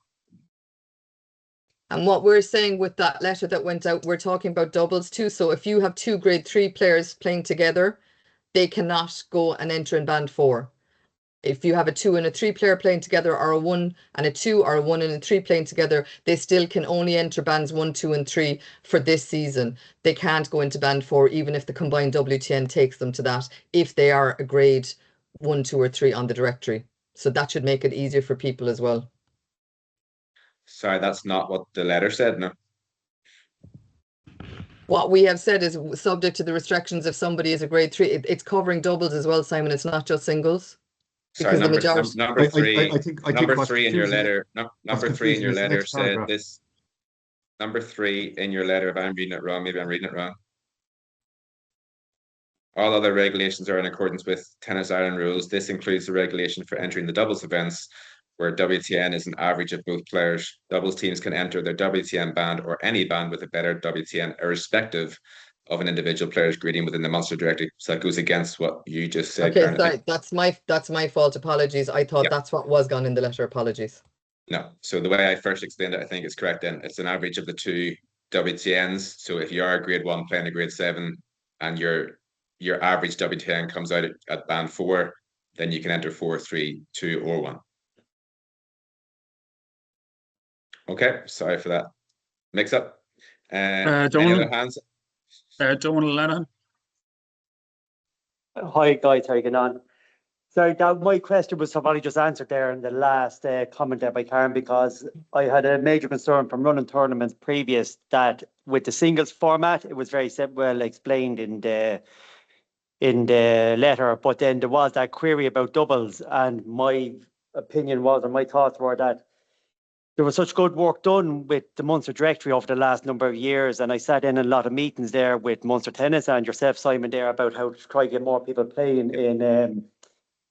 And what we're saying with that letter that went out, we're talking about doubles too. So if you have 2 grade 3 players playing together, they cannot go and enter in band 4. If you have a 2 and a 3 player playing together, or a 1 and a 2, or a 1 and a 3 playing together, they still can only enter bands 1, 2 and 3 for this season. They can't go into band 4, even if the combined WTN takes them to that, if they are a grade 1, 2 or 3 on the directory. So that should make it easier for people as well. Sorry, that's not what the letter said, no. What we have said is subject to the restrictions if somebody is a grade 3. It's covering doubles as well, Simon. It's not just singles. Sorry, number 3. I think number 3 in your letter. Number 3 in your letter said this. Number 3 in your letter. If I'm reading it wrong, maybe I'm reading it wrong. All other regulations are in accordance with Tennis Ireland rules. This includes the regulation for entering the doubles events, where WTN is an average of both players. Doubles teams can enter their WTN band or any band with a better WTN, irrespective of an individual player's grading within the Munster directory. So that goes against what you just said. Okay, sorry, that's my fault. Apologies. I thought that's what was gone in the letter. Apologies. No. So the way I first explained it, I think it's correct then. It's an average of the 2 WTNs. So if you are a grade 1 playing a grade 7 and your average WTN comes out at band 4, then you can enter 4, 3, 2 or 1. Okay, sorry for that mix up. Any other hands? Donald Lennon. Hi guys, how you getting on? Sorry, my question was probably just answered there in the last comment there by Karen, because I had a major concern from running tournaments previous that with the singles format, it was very well explained in the letter, but then there was that query about doubles, and my opinion was, and my thoughts were that there was such good work done with the Munster directory over the last number of years, and I sat in a lot of meetings there with Munster Tennis and yourself, Simon, there about how to try to get more people playing in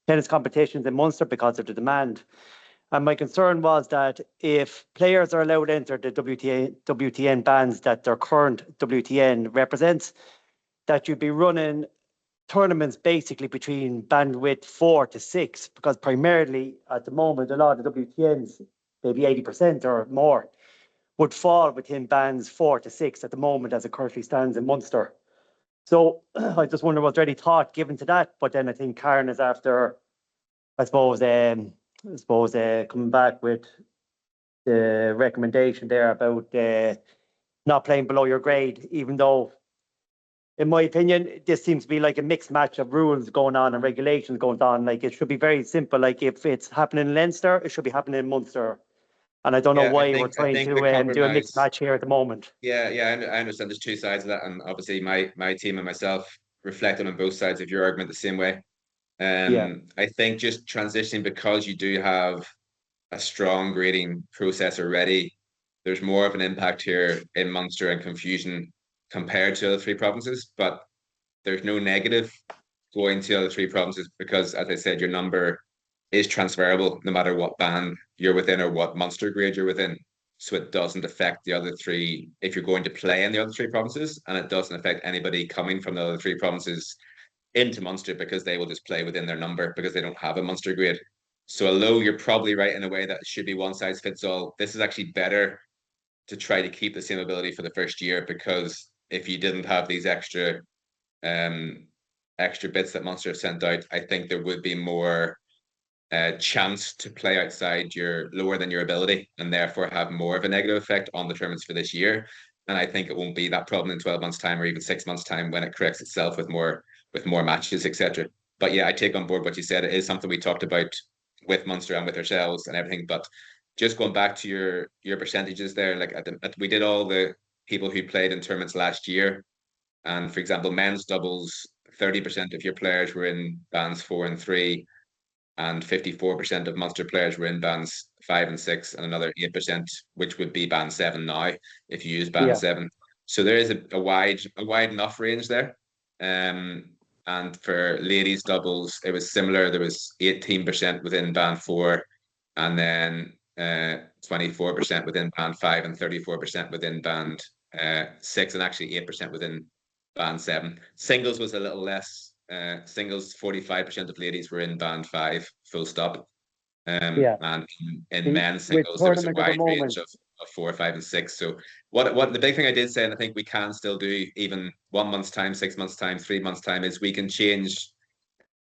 tennis competitions in Munster because of the demand. And my concern was that if players are allowed to enter the WTN bands that their current WTN represents, that you'd be running tournaments basically between bandwidth 4 to 6, because primarily at the moment a lot of the WTNs, maybe 80% or more, would fall within bands 4 to 6 at the moment as it currently stands in Munster. So I just wonder, was there any thought given to that? But then I think Karen is after, I suppose, I suppose coming back with the recommendation there about not playing below your grade, even though, in my opinion, this seems to be like a mixed match of rules going on and regulations going on. Like, it should be very simple. Like, if it's happening in Leinster, it should be happening in Munster. And I don't know why we're trying to do a mixed match here at the moment. Yeah, I understand there's two sides of that, and obviously my team and myself reflected on both sides of your argument the same way. I think just transitioning, because you do have a strong grading process already, there's more of an impact here in Munster and confusion compared to the other three provinces, but there's no negative going to the other three provinces because, as I said, your number is transferable no matter what band you're within or what Munster grade you're within. So it doesn't affect the other three if you're going to play in the other three provinces, and it doesn't affect anybody coming from the other three provinces into Munster because they will just play within their number because they don't have a Munster grade. So although you're probably right in a way that it should be one size fits all, this is actually better to try to keep the same ability for the first year, because if you didn't have these extra bits that Munster have sent out, I think there would be more chance to play outside your lower than your ability and therefore have more of a negative effect on the tournaments for this year. And I think it won't be that problem in 12 months time or even 6 months time when it corrects itself with more matches, etc. But yeah, I take on board what you said. It is something we talked about with Munster and with ourselves and everything. But just going back to your percentages there, like we did all the people who played in tournaments last year, and for example, men's doubles, 30% of your players were in bands 4 and 3, and 54% of Munster players were in bands 5 and 6, and another 8%, which would be band 7 now if you use band 7. So there is a wide enough range there. And for ladies doubles, it was similar. There was 18% within band 4, and then 24% within band 5, and 34% within band 6, and actually 8% within band 7. Singles was a little less. Singles, 45% of ladies were in band 5, full stop. And in men's singles, there was a wide range of 4, 5, and 6. So what the big thing I did say, and I think we can still do even 1 month's time, 6 months' time, 3 months' time, is we can change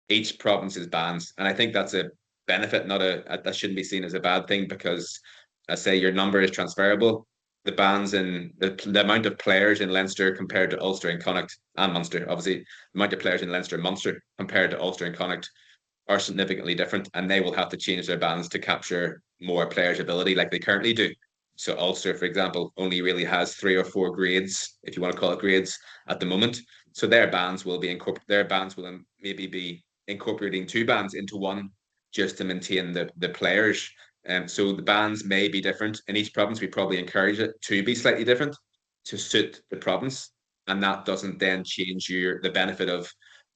each province's bands. And I think that's a benefit, that shouldn't be seen as a bad thing, because I say your number is transferable. The bands and the amount of players in Leinster compared to Ulster and Connacht and Munster, obviously, the amount of players in Leinster and Munster compared to Ulster and Connacht are significantly different, and they will have to change their bands to capture more players' ability like they currently do. So Ulster, for example, only really has 3 or 4 grades, if you want to call it grades, at the moment. So their bands will maybe be incorporating 2 bands into one just to maintain the players. So the bands may be different in each province. We probably encourage it to be slightly different to suit the province, and that doesn't then change the benefit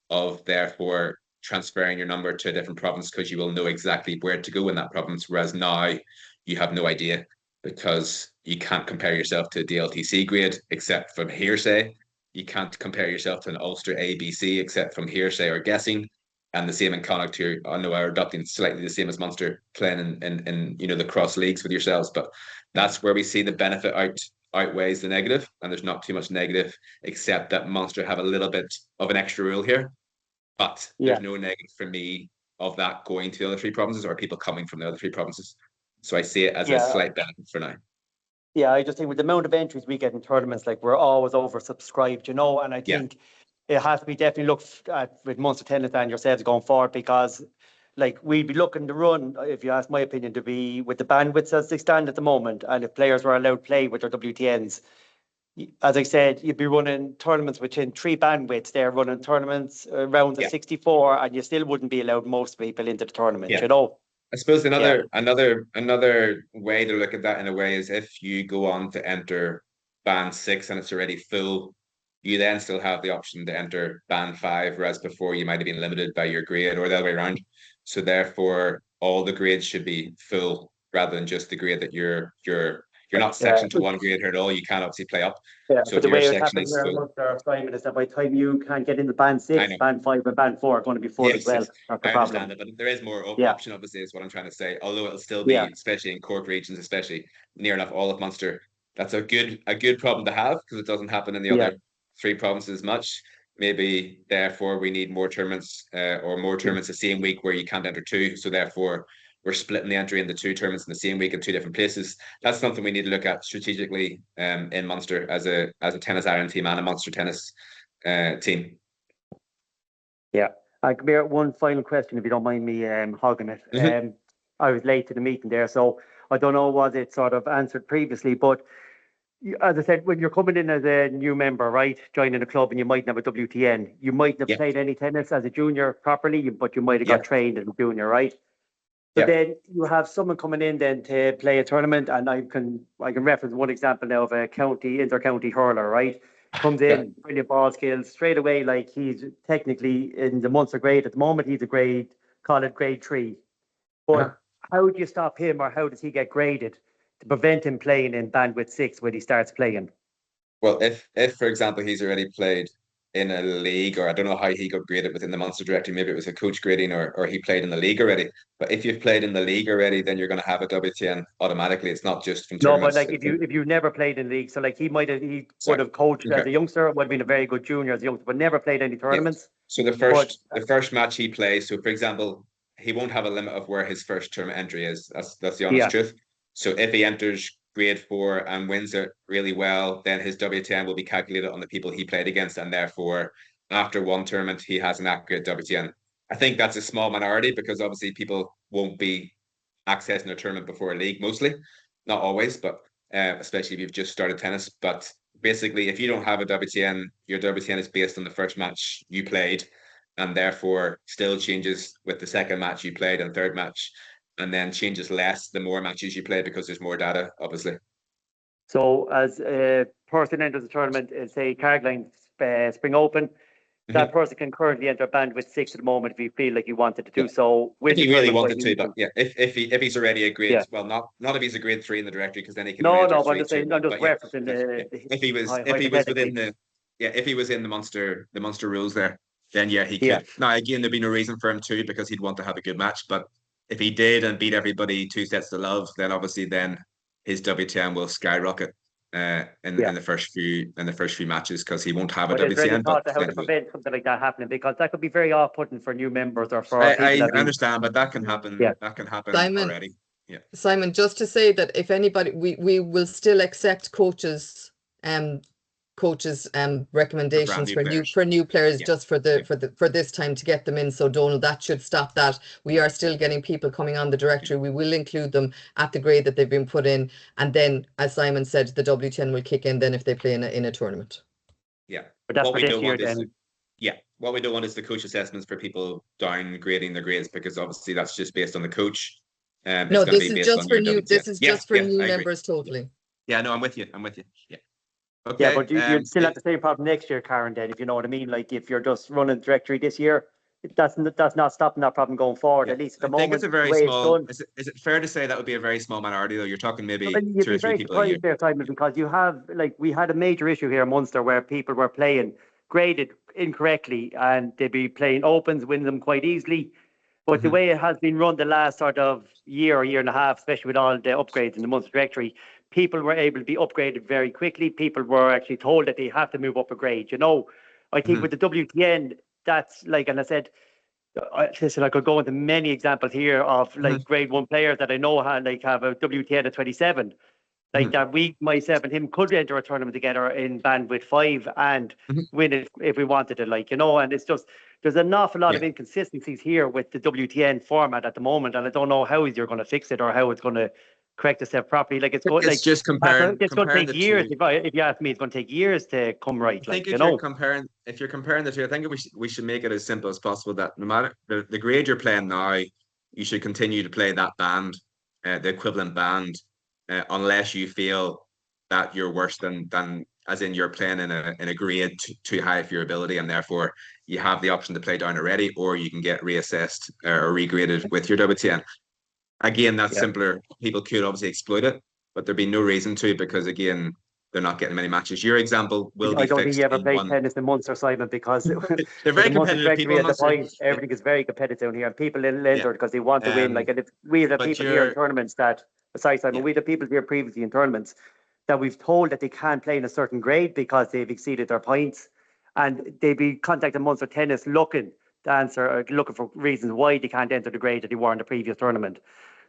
of therefore transferring your number to a different province, because you will know exactly where to go in that province, whereas now you have no idea, because you can't compare yourself to a DLTC grade except from hearsay. You can't compare yourself to an Ulster ABC except from hearsay or guessing. And the same in Connacht, who I know are adopting slightly the same as Munster, playing in the cross leagues with yourselves. But that's where we see the benefit outweighs the negative, and there's not too much negative, except that Munster have a little bit of an extra rule here. But there's no negative for me of that going to the other 3 provinces or people coming from the other 3 provinces. So I see it as a slight benefit for now. Yeah, I just think with the amount of entries we get in tournaments, like, we're always oversubscribed, and I think it has to be definitely looked at with Munster Tennis and yourselves going forward, because like, we'd be looking to run, if you ask my opinion, to be with the bandwidths as they stand at the moment, and if players were allowed to play with their WTNs, as I said, you'd be running tournaments within 3 bandwidths. They're running tournaments around the 64, and you still wouldn't be allowed most people into the tournament, I suppose another way to look at that in a way is if you go on to enter band 6 and it's already full, you then still have the option to enter band 5, whereas before you might have been limited by your grade, or the other way around. So therefore, all the grades should be full rather than just the grade that you're not sectioned to one grade here at all. You can obviously play up. Yeah, so but the way it happens here is that by the time you can't get into band 6, band 5 and band 4 are going to be full as well. I understand it, but there is more option, obviously, is what I'm trying to say. Although it'll still be, especially in Cork regions, especially near enough all of Munster, that's a good problem to have, because it doesn't happen in the other 3 provinces much. Maybe therefore we need more tournaments or more tournaments the same week where you can't enter 2. So therefore we're splitting the entry into 2 tournaments in the same week in 2 different places. That's something we need to look at strategically in Munster as a Tennis Ireland team and a Munster tennis team. Yeah. Come here, one final question, if you don't mind me hogging it. I was late to the meeting there, so I don't know was it sort of answered previously, but as I said, when you're coming in as a new member, right, joining a club and you mightn't have a WTN, you mightn't have played any tennis as a junior properly, but you might have got trained as a junior, right? So then you have someone coming in then to play a tournament, and I can reference one example now of a inter-county hurler, right? Comes in, brilliant ball skills, straight away, like he's technically in the Munster grade at the moment, he's a grade 3. But how do you stop him, or how does he get graded to prevent him playing in bandwidth 6 when he starts playing? Well, if for example he's already played in a league, or I don't know how he got graded within the Munster directory, maybe it was a coach grading, or he played in the league already. But if you've played in the league already, then you're going to have a WTN automatically. It's not just from tournaments. No, but like if you've never played in league, so like he would have coached as a youngster, would have been a very good junior as a youngster, but never played any tournaments. So the first match he plays, so for example, he won't have a limit of where his first tournament entry is. That's the honest truth. So if he enters grade 4 and wins it really well, then his WTN will be calculated on the people he played against, and therefore after one tournament he has an accurate WTN. I think that's a small minority, because obviously people won't be accessing a tournament before a league, mostly, not always, but especially if you've just started tennis. But basically, if you don't have a WTN, your WTN is based on the first match you played, and therefore still changes with the second match you played and third match, and then changes less the more matches you play, because there's more data, obviously. So as a person enters the tournament, say Carrigaline Spring Open, that person can currently enter bandwidth 6 at the moment if he feel like he wanted to do so. If he really wanted to, but if he's already a grade, well, not if he's a grade 3 in the directory, because then he can. But I'm just saying, I'm just referencing if he was within the if he was in the Munster rules there, then he could. Now again, there'd be no reason for him to, because he'd want to have a good match. But if he did and beat everybody 2 sets to love, then obviously his WTN will skyrocket in the first few matches, because he won't have a WTN. But how to prevent something like that happening, because that could be very off-putting for new members or for. I understand, but that can happen. That can happen already. Yeah, Simon, just to say that if anybody, we will still accept coaches recommendations for new players, just for this time to get them in. So Donald, that should stop that. We are still getting people coming on the directory. We will include them at the grade that they've been put in, and then, as Simon said, the W10 will kick in then if they play in a tournament. Yeah, but that's for this year then. What we don't want is the coach assessments for people downgrading their grades, because obviously that's just based on the coach. No, this is just for new. This is just for new members totally. Yeah, no, I'm with you. Yeah. Okay, yeah, but you'd still have the same problem next year, Karen, then, if you know what I mean. Like, if you're just running directory this year, that's not stopping that problem going forward, at least at the moment. I think it's a very small. Is it fair to say that would be a very small minority, though? You're talking maybe 2 or 3 people a year. There, Simon, because you have, like, we had a major issue here in Munster where people were playing graded incorrectly, and they'd be playing opens, win them quite easily. But the way it has been run the last sort of year or year and a half, especially with all the upgrades in the Munster directory, people were able to be upgraded very quickly. People were actually told that they have to move up a grade. I think with the WTN, that's like, and I said, listen, I could go into many examples here of like grade 1 players that I know have a WTN of 27. Like that we, myself and him, could enter a tournament together in bandwidth 5 and win it if we wanted to, and it's just, there's an awful lot of inconsistencies here with the WTN format at the moment, and I don't know how you're going to fix it or how it's going to correct itself properly. Like, it's going to take years. If you ask me, it's going to take years to come right. I think if you're comparing the two, I think we should make it as simple as possible that no matter the grade you're playing now, you should continue to play that band, the equivalent band, unless you feel that you're worse than as in you're playing in a grade too high for your ability, and therefore you have the option to play down already, or you can get reassessed or regraded with your WTN. Again, that's simpler. People could obviously exploit it, but there'd be no reason to, because again, they're not getting many matches. Your example will be fixed. I don't think you ever played tennis in Munster, Simon, because they're very competitive people. Everything is very competitive here, and people enter because they want to win. Like, and we have people here in tournaments that, aside Simon, we have people here previously in tournaments that we've told that they can't play in a certain grade because they've exceeded their points, and they'd be contacting Munster Tennis looking for reasons why they can't enter the grade that they were in the previous tournament.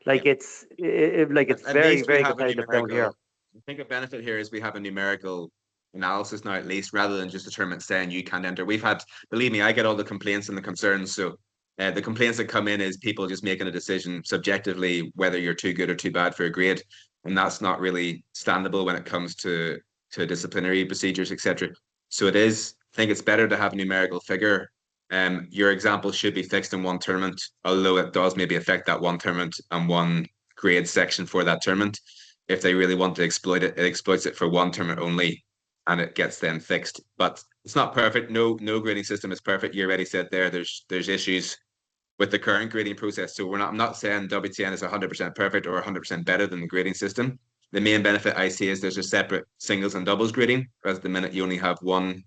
Like it's At very, least we very have a competitive down here. I think the benefit here is we have a numerical analysis now, at least, rather than just a tournament saying you can't enter. We've had, believe me, I get all the complaints and the concerns. So the complaints that come in is people just making a decision subjectively whether you're too good or too bad for a grade, and that's not really standable when it comes to disciplinary procedures, etc. So it is. I think it's better to have a numerical figure. Your example should be fixed in one tournament, although it does maybe affect that one tournament and one grade section for that tournament. If they really want to exploit it, it exploits it for one tournament only, and it gets then fixed. But it's not perfect. No grading system is perfect. You already said there. There's issues with the current grading process. So I'm not saying WTN is 100% perfect or 100% better than the grading system. The main benefit I see is there's a separate singles and doubles grading, whereas at the minute you only have one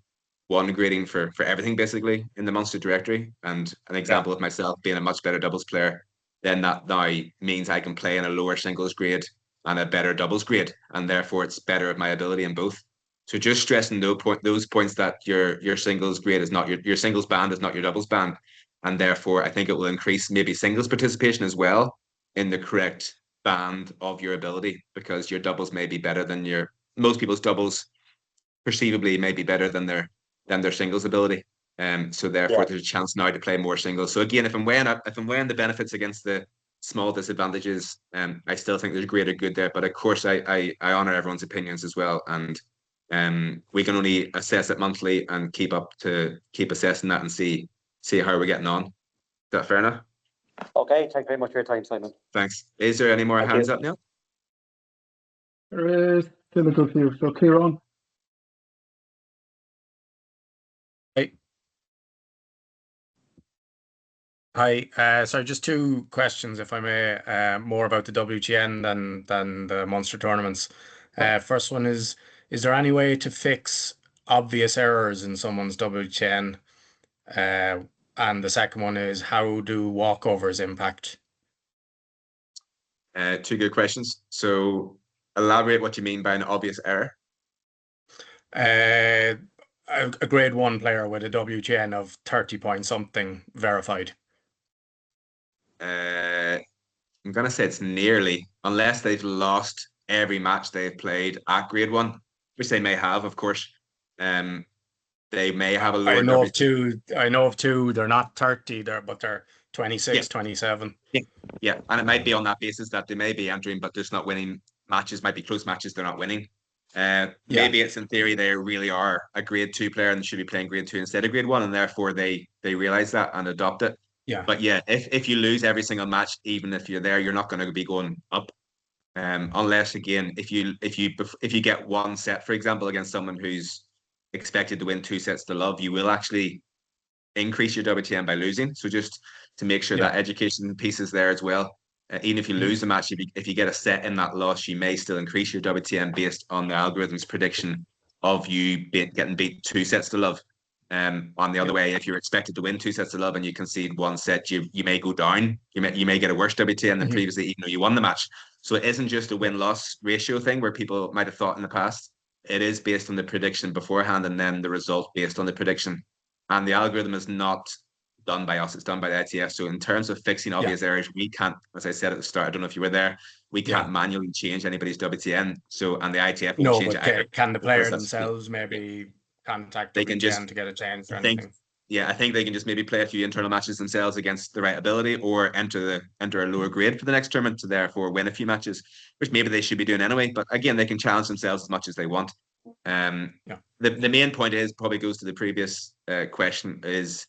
grading for everything basically in the Munster directory. And an example of myself being a much better doubles player, then that now means I can play in a lower singles grade and a better doubles grade, and therefore it's better at my ability in both. So just stressing those points that your singles grade is not your singles band is not your doubles band, and therefore I think it will increase maybe singles participation as well in the correct band of your ability, because your doubles may be better than most people's doubles perceivably may be better than their singles ability. So therefore there's a chance now to play more singles. So again, if I'm weighing the benefits against the small disadvantages, I still think there's greater good there. But of course I honor everyone's opinions as well. And we can only assess it monthly and keep assessing that and see how we're getting on. Is that fair enough? Okay, thank you very much for your time, Simon. Thanks. Is there any more hands up now? There is still a good few. So clear on. Hi. Sorry, just two questions, if I may, more about the WTN than the Munster tournaments. First one is there any way to fix obvious errors in someone's WTN? And the second one is, how do walkovers impact? Two good questions. So elaborate what you mean by an obvious error. A grade 1 player with a WTN of 30 point something verified. I'm going to say it's nearly, unless they've lost every match they've played at grade 1, which they may have, of course. They may have a lower. I know of two. They're not 30 but they're 26, 27. Yeah, and it might be on that basis that they may be entering, but just not winning matches. Might be close matches they're not winning. Maybe it's in theory they really are a grade 2 player and should be playing grade 2 instead of grade 1, and therefore they realize that and adopt it. But if you lose every single match, even if you're there, you're not going to be going up. Unless again, if you get one set, for example, against someone who's expected to win 2 sets to love, you will actually increase your WTN by losing. So just to make sure that education piece is there as well. Even if you lose a match, if you get a set in that loss, you may still increase your WTN based on the algorithm's prediction of you getting beat 2 sets to love. On the other way, if you're expected to win 2 sets to love and you concede 1 set, you may go down. You may get a worse WTN than previously, even though you won the match. So it isn't just a win-loss ratio thing where people might have thought in the past. It is based on the prediction beforehand and then the result based on the prediction. And the algorithm is not done by us, it's done by the ITF. So in terms of fixing obvious errors, we can't, as I said at the start, I don't know if you were there, we can't manually change anybody's WTN. So, and the ITF won't change it. Can the player themselves maybe contact WTN to get a change or anything? I think they can just maybe play a few internal matches themselves against the right ability, or enter a lower grade for the next tournament to therefore win a few matches, which maybe they should be doing anyway. But again, they can challenge themselves as much as they want. The main point is, probably goes to the previous question, is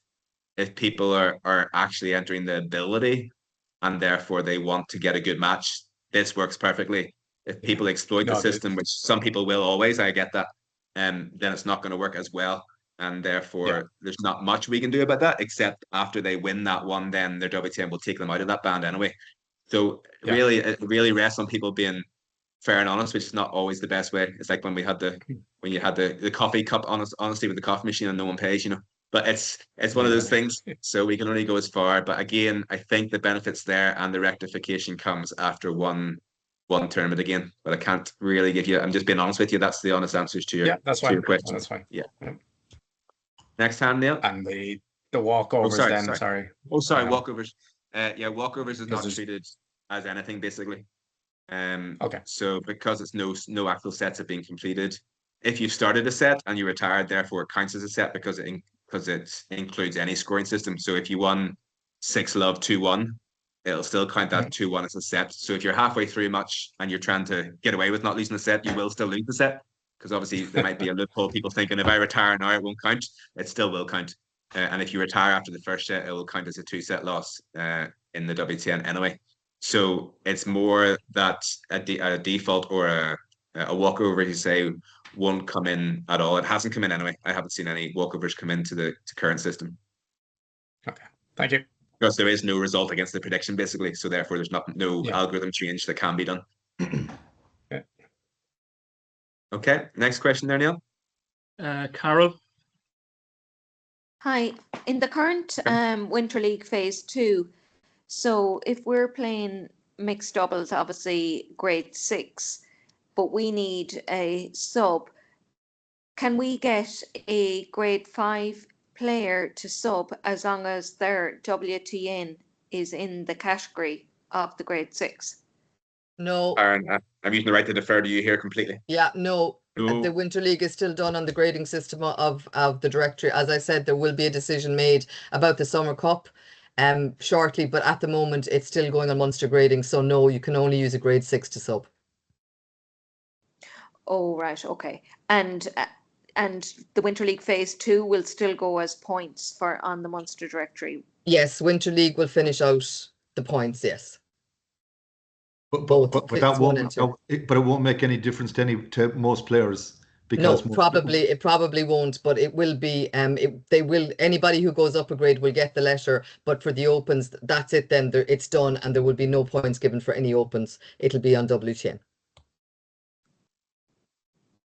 if people are actually entering the ability and therefore they want to get a good match, this works perfectly. If people exploit the system, which some people will always, I get that, then it's not going to work as well. And therefore, there's not much we can do about that, except after they win that one, then their WTN will take them out of that band anyway. So really, it really rests on people being fair and honest, which is not always the best way. It's like when you had the coffee cup honesty with the coffee machine and no one pays, But it's one of those things. So we can only go as far. But again, I think the benefit's there and the rectification comes after one tournament again. But I can't really give you, I'm just being honest with you. That's the honest answers to your, your questions. That's fine. Yeah. Next hand, Neil. And the walkovers sorry. Oh, sorry, walkovers. Walkovers is not treated as anything basically. Okay. So because it's no actual sets have been completed, if you started a set and you retired, therefore it counts as a set because it includes any scoring system. So if you won 6-love 2-1, it'll still count that 2-1 as a set. So if you're halfway through a match and you're trying to get away with not losing the set, you will still lose the set, because obviously there might be a loophole. People thinking if I retire now it won't count. It still will count. And if you retire after the first set, it will count as a 2-set loss in the WTN anyway. So it's more that a default or a walkover, you say, won't come in at all. It hasn't come in anyway. I haven't seen any walkovers come into the current system. Okay, thank you. Because there is no result against the prediction, basically. So therefore, there's no algorithm change that can be done. Okay. Okay, next question there, Neil. Carol. Hi. In the current Winter League Phase 2, so if we're playing mixed doubles, obviously grade 6, but we need a sub, can we get a grade 5 player to sub as long as their WTN is in the category of the grade 6? No. Aaron, I'm using the right to defer to you here completely. Yeah, no. No. The Winter League is still done on the grading system of the directory. As I said, there will be a decision made about the Summer Cup shortly, but at the moment it's still going on Munster grading. So no, you can only use a grade 6 to sub. Oh, right, okay. And the Winter League Phase 2 will still go as points on the Munster directory? Yes, Winter League will finish out the points, yes. But Phase 1 and 2. it won't make any difference to most players, No, because it probably won't, but it will be. Anybody who goes up a grade will get the letter. But for the opens, that's it. Then it's done, and there will be no points given for any opens. It'll be on WTN.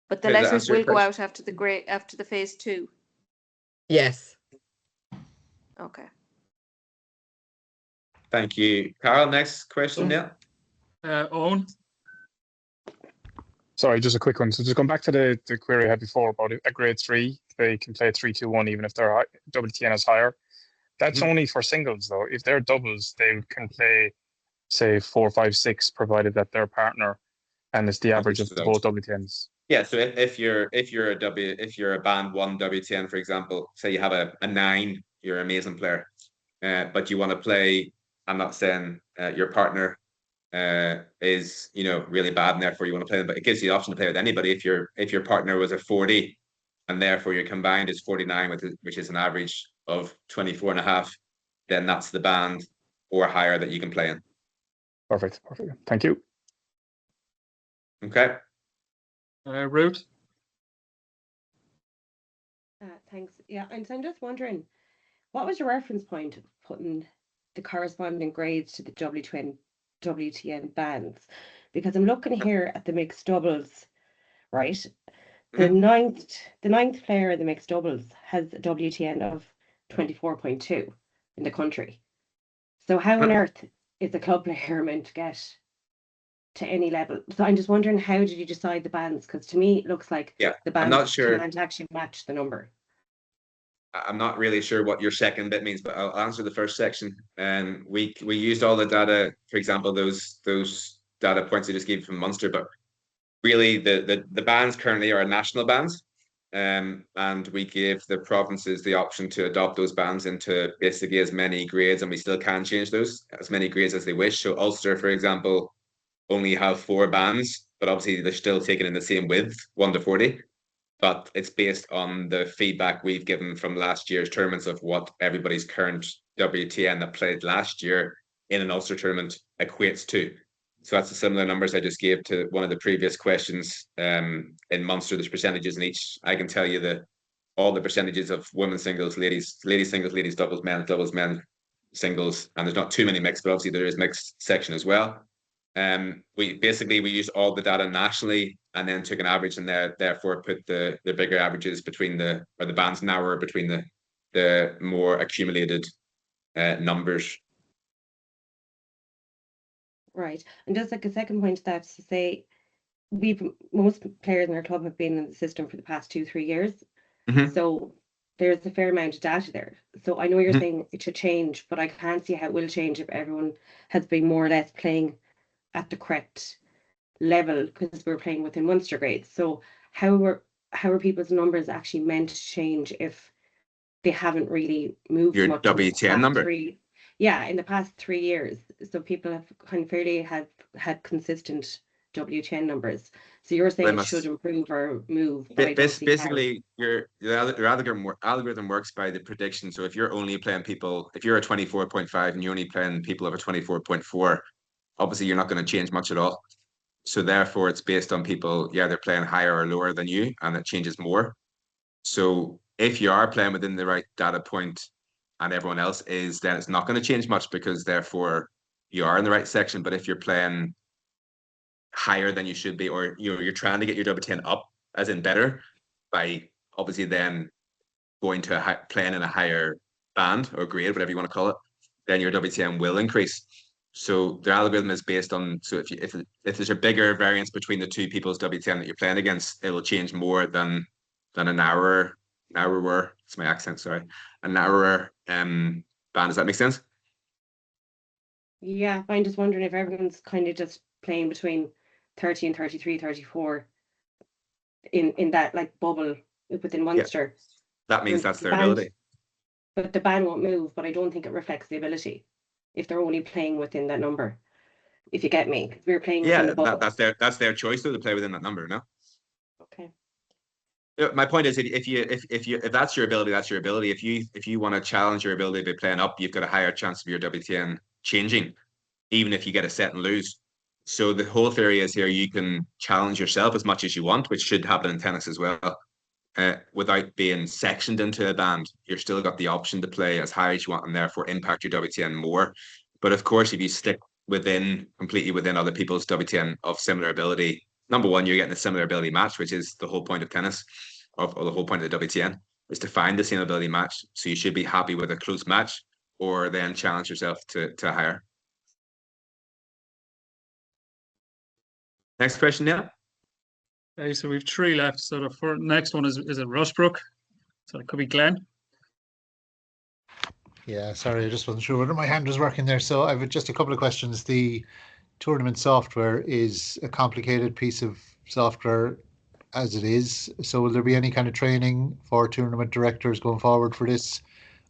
But the letters will go out after the Phase 2. Yes. Okay. Thank you, Carl. Next question, Neil. Owen. Sorry, just a quick one. So just going back to the query I had before about a grade 3, they can play 3-2-1 even if their WTN is higher. That's only for singles though. If they're doubles, they can play, say, 4-5-6, provided that their partner and it's the average of both WTNs. Yeah, so if you're a band 1 WTN, for example, say you have a 9, you're an amazing player, but you want to play. I'm not saying your partner is really bad and therefore you want to play them, but it gives you the option to play with anybody. If your partner was a 40 and therefore your combined is 49, which is an average of 24.5, then that's the band or higher that you can play in. Perfect. Thank you. Okay. Ruth. Thanks. Yeah, and so I'm just wondering, what was your reference point of putting the corresponding grades to the WTN bands? Because I'm looking here at the mixed doubles, right? The ninth player in the mixed doubles has a WTN of 24.2 in the country. So how on earth is a club player meant to get to any level? So I'm just wondering, how did you decide the bands? Because to me it looks like the bands can't actually match the number. I'm not really sure what your second bit means, but I'll answer the first section. We used all the data, for example, those data points I just gave from Munster, but really the bands currently are national bands, and we gave the provinces the option to adopt those bands into basically as many grades, and we still can change those as many grades as they wish. So Ulster, for example, only have 4 bands, but obviously they're still taken in the same width, 1 to 40. But it's based on the feedback we've given from last year's tournaments of what everybody's current WTN that played last year in an Ulster tournament equates to. So that's the similar numbers I just gave to one of the previous questions. In Munster, there's percentages in each. I can tell you all the percentages of women's singles, ladies singles, ladies doubles, men singles, and there's not too many mixed, but obviously there is mixed section as well. We used all the data nationally and then took an average and therefore put the bigger averages between the bands narrower between the more accumulated numbers. Right. And just like a second point to that, to say most players in our club have been in the system for the past 2-3 years. So there's a fair amount of data there. So I know you're saying it should change, but I can't see how it will change if everyone has been more or less playing at the correct level, because we're playing within Munster grades. So how are people's numbers actually meant to change if they haven't really moved Your much WTN number. in the past 3 years? So people have kind of fairly had consistent WTN numbers. So you're saying it should improve or move, but I don't see basically your algorithm works by the prediction. So if you're only playing people, if you're a 24.5 and you're only playing people of a 24.4, obviously you're not going to change much at all. So therefore it's based on people, they're playing higher or lower than you, and it changes more. So if you are playing within the right data point and everyone else is, then it's not going to change much, because therefore you are in the right section. But if you're playing higher than you should be, or you're trying to get your WTN up, as in better, by obviously then going to playing in a higher band or grade, whatever you want to call it, then your WTN will increase. So the algorithm is based on, so if there's a bigger variance between the two people's WTN that you're playing against, it'll change more than a narrower, it's my accent, sorry, a narrower band. Does that make sense? Yeah, I'm just wondering if everyone's kind of just playing between 30 and 33, 34 in that like bubble within Munster. That means that's their ability. But the band won't move, but I don't think it reflects the ability if they're only playing within that number. If you get me, we're playing within the bubble. That's their choice though, to play within that number, no? Okay. My point is, if that's your ability, that's your ability. If you want to challenge your ability by playing up, you've got a higher chance of your WTN changing, even if you get a set and lose. So the whole theory is here, you can challenge yourself as much as you want, which should happen in tennis as well. Without being sectioned into a band, you're still got the option to play as high as you want and therefore impact your WTN more. But of course, if you stick completely within other people's WTN of similar ability, number one, you're getting a similar ability match, which is the whole point of tennis, or the whole point of the WTN, is to find the same ability match. So you should be happy with a close match, or then challenge yourself to higher. Next question now. Okay, so we have 3 left. So the next one is it Rushbrook? So it could be Glenn. Yeah, sorry, I just wasn't sure whether my hand was working there. So I've just a couple of questions. The tournament software is a complicated piece of software as it is. So will there be any kind of training for tournament directors going forward for this?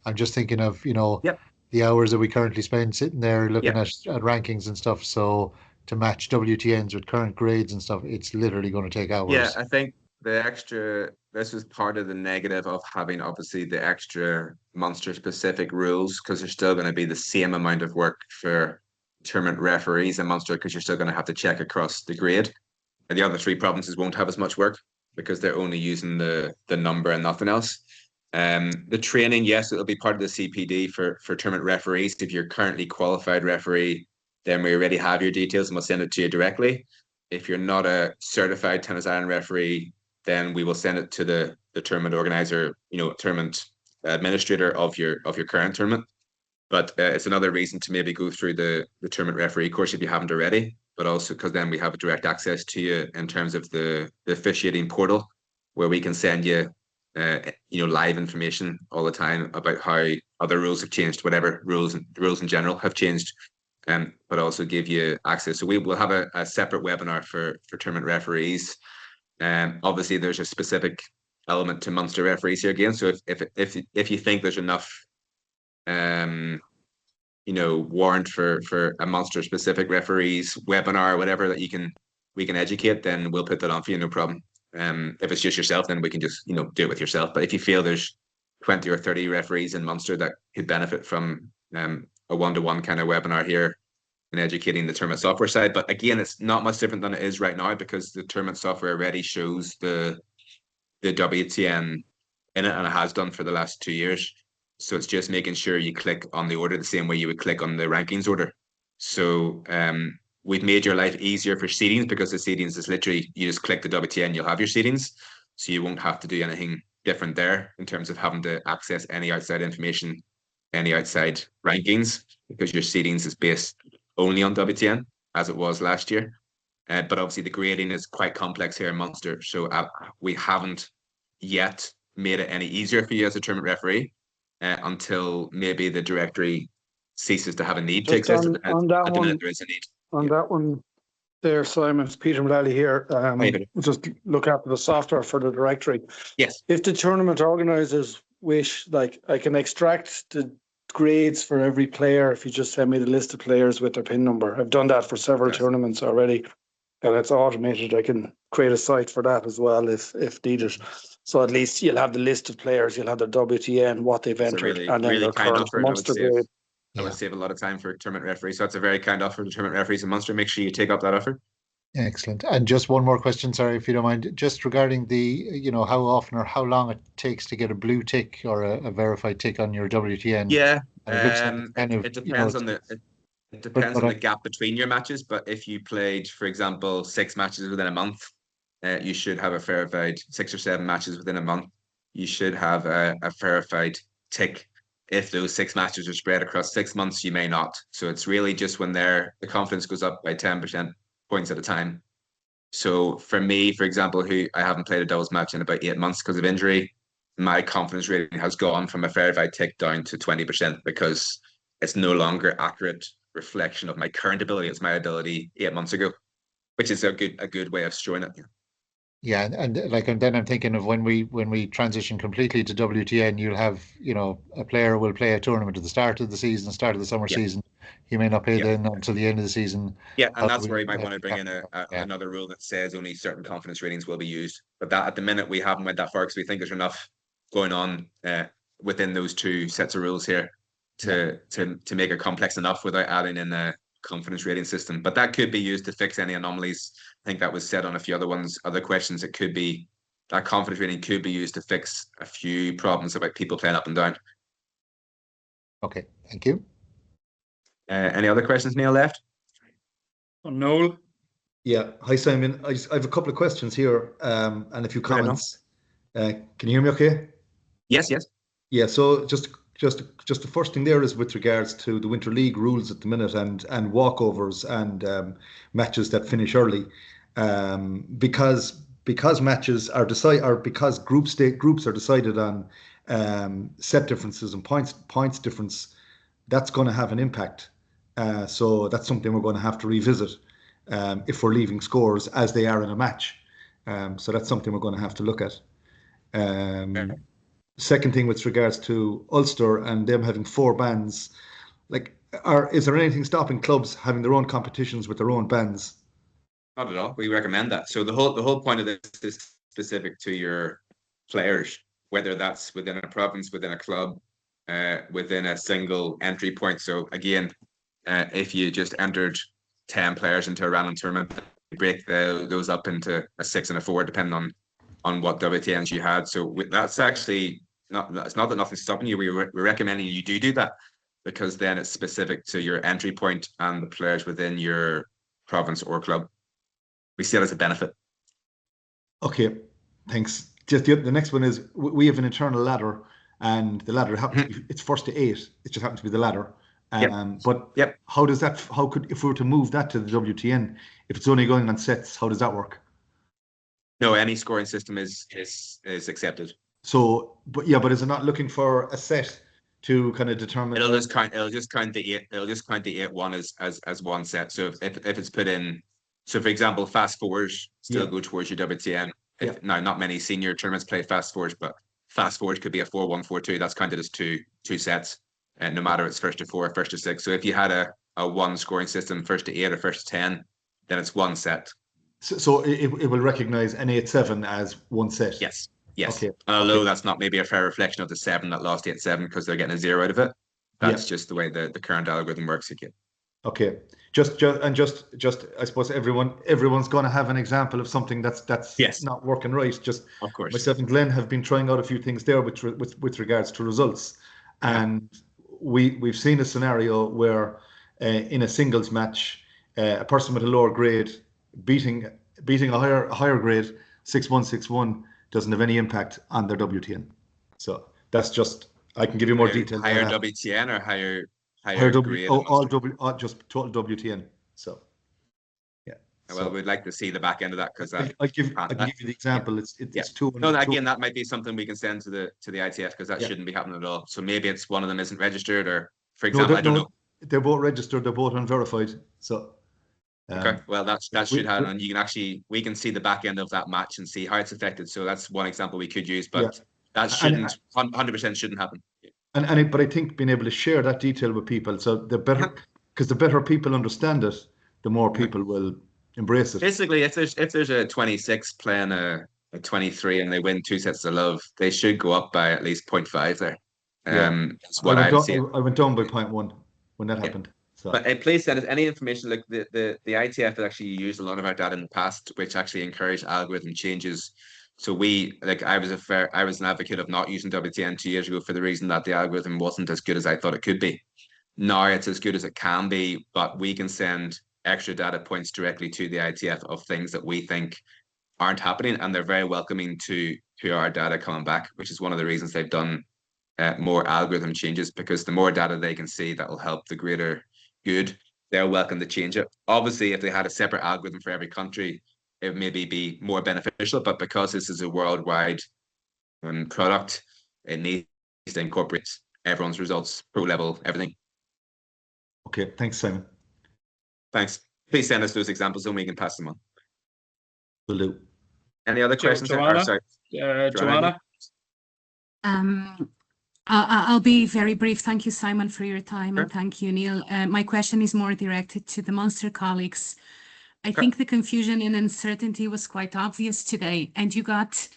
I'm just thinking of, the hours that we currently spend sitting there looking at rankings and stuff. So to match WTNs with current grades and stuff, it's literally going to take hours. Yeah, I think this was part of the negative of having obviously the extra Munster specific rules, because there's still going to be the same amount of work for tournament referees in Munster, because you're still going to have to check across the grade. And the other 3 provinces won't have as much work because they're only using the number and nothing else. The training, yes, it'll be part of the CPD for tournament referees. If you're currently qualified referee, then we already have your details and we'll send it to you directly. If you're not a certified Tennis Ireland referee, then we will send it to the tournament organizer, tournament administrator of your current tournament. But it's another reason to maybe go through the tournament referee course if you haven't already, but also because then we have direct access to you in terms of the officiating portal, where we can send you live information all the time about how other rules have changed, whatever rules in general have changed. But also give you access. So we will have a separate webinar for tournament referees. Obviously, there's a specific element to Munster referees here again. So if you think there's enough, warrant for a Munster specific referees webinar or whatever that we can educate, then we'll put that on for you, no problem. If it's just yourself, then we can just do it with yourself. But if you feel there's 20 or 30 referees in Munster that could benefit from a one-to-one kind of webinar here and educating the tournament software side. But again, it's not much different than it is right now, because the tournament software already shows the WTN in it, and it has done for the last 2 years. So it's just making sure you click on the order the same way you would click on the rankings order. So we've made your life easier for seedings, because the seedings is literally, you just click the WTN, you'll have your seedings. So you won't have to do anything different there in terms of having to access any outside information, any outside rankings, because your seedings is based only on WTN, as it was last year. But obviously the grading is quite complex here in Munster. So we haven't yet made it any easier for you as a tournament referee until maybe the directory ceases to have a need to exist. On that at the one, minute, there is a need. On that one there, Simon, it's Peter Mullally here. Just look after the software for the directory. Yes. If the tournament organisers wish, like, I can extract the grades for every player if you just send me the list of players with their PIN number. I've done that for several tournaments already, and it's automated. I can create a site for that as well if needed. So at least you'll have the list of players, you'll have their WTN, what they've entered, and then their current Munster grade. I would save a lot of time for tournament referees. So that's a very kind offer to tournament referees in Munster. Make sure you take up that offer. Excellent. And just one more question, sorry, if you don't mind, just regarding the, how often or how long it takes to get a blue tick or a verified tick on your WTN. Yeah, it depends on the gap between your matches. But if you played, for example, 6 matches within a month, you should have a verified 6 or 7 matches within a month. You should have a verified tick. If those 6 matches are spread across 6 months, you may not. So it's really just when the confidence goes up by 10% points at a time. So for me, for example, who I haven't played a doubles match in about 8 months because of injury, my confidence rating has gone from a verified tick down to 20% because it's no longer accurate reflection of my current ability. It's my ability 8 months ago, which is a good way of showing it. Yeah, and then I'm thinking of when we transition completely to WTN, you'll have, a player will play a tournament at the start of the season, start of the summer season. He may not play then until the end of the season. Yeah, and that's where you might want to bring in another rule that says only certain confidence ratings will be used. But that at the minute we haven't went that far because we think there's enough going on within those 2 sets of rules here to make it complex enough without adding in a confidence rating system. But that could be used to fix any anomalies. I think that was said on a few other questions. It could be that confidence rating could be used to fix a few problems about people playing up and down. Okay, thank you. Any other questions, Neil, left? Noel? Yeah. Hi, Simon. I have a couple of questions here and a few comments. Can you hear me okay? Yes. Yeah, so just the first thing there is with regards to the Winter League rules at the minute and walkovers and matches that finish early, because matches are decided, or because groups are decided on set differences and points difference. That's going to have an impact. So that's something we're going to have to revisit if we're leaving scores as they are in a match. So that's something we're going to have to look at. Second thing with regards to Ulster and them having 4 bands, is there anything stopping clubs having their own competitions with their own bands? Not at all. We recommend that. So the whole point of this is specific to your players, whether that's within a province, within a club, within a single entry point. So again, if you just entered 10 players into a random tournament, you break those up into a 6 and a 4, depending on what WTNs you had. So that's actually it's not that nothing's stopping you. We're recommending you do that, because then it's specific to your entry point and the players within your province or club. We see it as a benefit. Okay, thanks. Just the next one is we have an internal ladder, and the ladder happens to be, it's first to 8. It just happens to be the ladder. How does that? If we were to move that to the WTN, if it's only going on sets, how does that work? No, any scoring system is accepted. So, but is it not looking for a set to kind of determine? It'll just count the 8. It'll just count the 8-1 as one set. So if it's put in, so for example, fast 4s still go towards your WTN. Now, not many senior tournaments play fast 4s, but fast 4s could be a 4-1, 4-2. That's counted as two sets, and no matter it's first to 4 or first to 6. So if you had a 1 scoring system, first to 8 or first to 10, then it's one set. So it will recognize an 8-7 as one set. Yes. Okay. Although that's not maybe a fair reflection of the 7 that lost 8-7 because they're getting a 0 out of it. That's just the way the current algorithm works again. Okay. Just I suppose everyone's going to have an example of something that's not working right. Just of course. Myself and Glenn have been trying out a few things there with regards to results, and we've seen a scenario where in a singles match, a person with a lower grade beating a higher grade 6-1, 6-1 doesn't have any impact on their WTN. So that's just, I can give you more detail. Higher WTN or higher grade? All just total WTN. So, yeah. Well, we'd like to see the back end of that because I can give you the example. It's 200. No, again, that might be something we can send to the ITF because that shouldn't be happening at all. So maybe it's one of them isn't registered, or for example, I don't know. They're both registered. They're both unverified. So. Okay, well that should happen, and you can we can see the back end of that match and see how it's affected. So that's one example we could use, but that shouldn't 100% shouldn't happen. But I think being able to share that detail with people, so the better, because the better people understand it, the more people will embrace it. Basically, if there's a 26 playing a 23 and they win 2 sets of love, they should go up by at least 0.5 there. That's what I went down by 0.1 when that happened. So. But please send us any information. Like the ITF has actually used a lot of our data in the past, which actually encouraged algorithm changes. So I was an advocate of not using WTN 2 years ago for the reason that the algorithm wasn't as good as I thought it could be. Now it's as good as it can be, but we can send extra data points directly to the ITF of things that we think aren't happening, and they're very welcoming to our data coming back, which is one of the reasons they've done more algorithm changes, because the more data they can see, that will help the greater good. They're welcome to change it. Obviously, if they had a separate algorithm for every country, it would maybe be more beneficial, but because this is a worldwide product, it needs to incorporate everyone's results, pro level, everything. Okay, thanks, Simon. Thanks. Please send us those examples and we can pass them on. Will do. Any other questions? Joanna? Joanna? I'll be very brief. Thank you, Simon, for your time, and thank you, Neil. My question is more directed to the Munster colleagues. I think the confusion and uncertainty was quite obvious today, and you got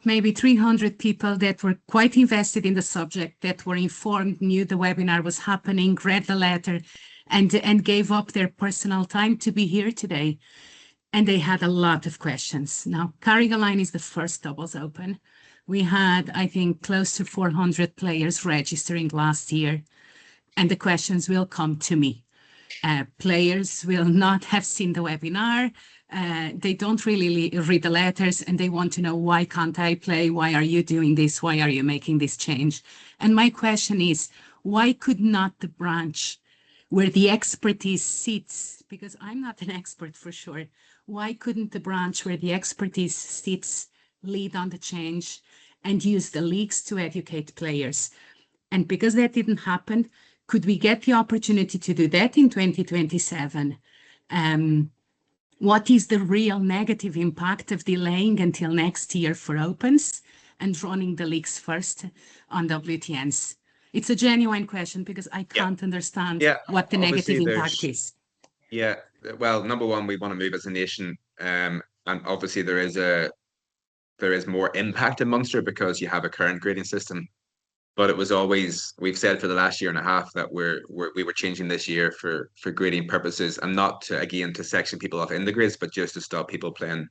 maybe 300 people that were quite invested in the subject, that were informed, knew the webinar was happening, read the letter, and gave up their personal time to be here today. And they had a lot of questions. Now, Carrigaline is the first doubles open. We had, I think, close to 400 players registering last year, and the questions will come to me. Players will not have seen the webinar. They don't really read the letters, and they want to know, why can't I play? Why are you doing this? Why are you making this change? And my question is, why could not the branch where the expertise sits, because I'm not an expert for sure, why couldn't the branch where the expertise sits lead on the change and use the leagues to educate players? And because that didn't happen, could we get the opportunity to do that in 2027? What is the real negative impact of delaying until next year for opens and running the leagues first on WTNs? It's a genuine question because I can't understand what the negative impact is. Yeah, well, number one, we want to move as a nation, and obviously there is more impact in Munster because you have a current grading system. But it was always, we've said for the last year and a half that we were changing this year for grading purposes, and not to, again, to section people off in the grids, but just to stop people playing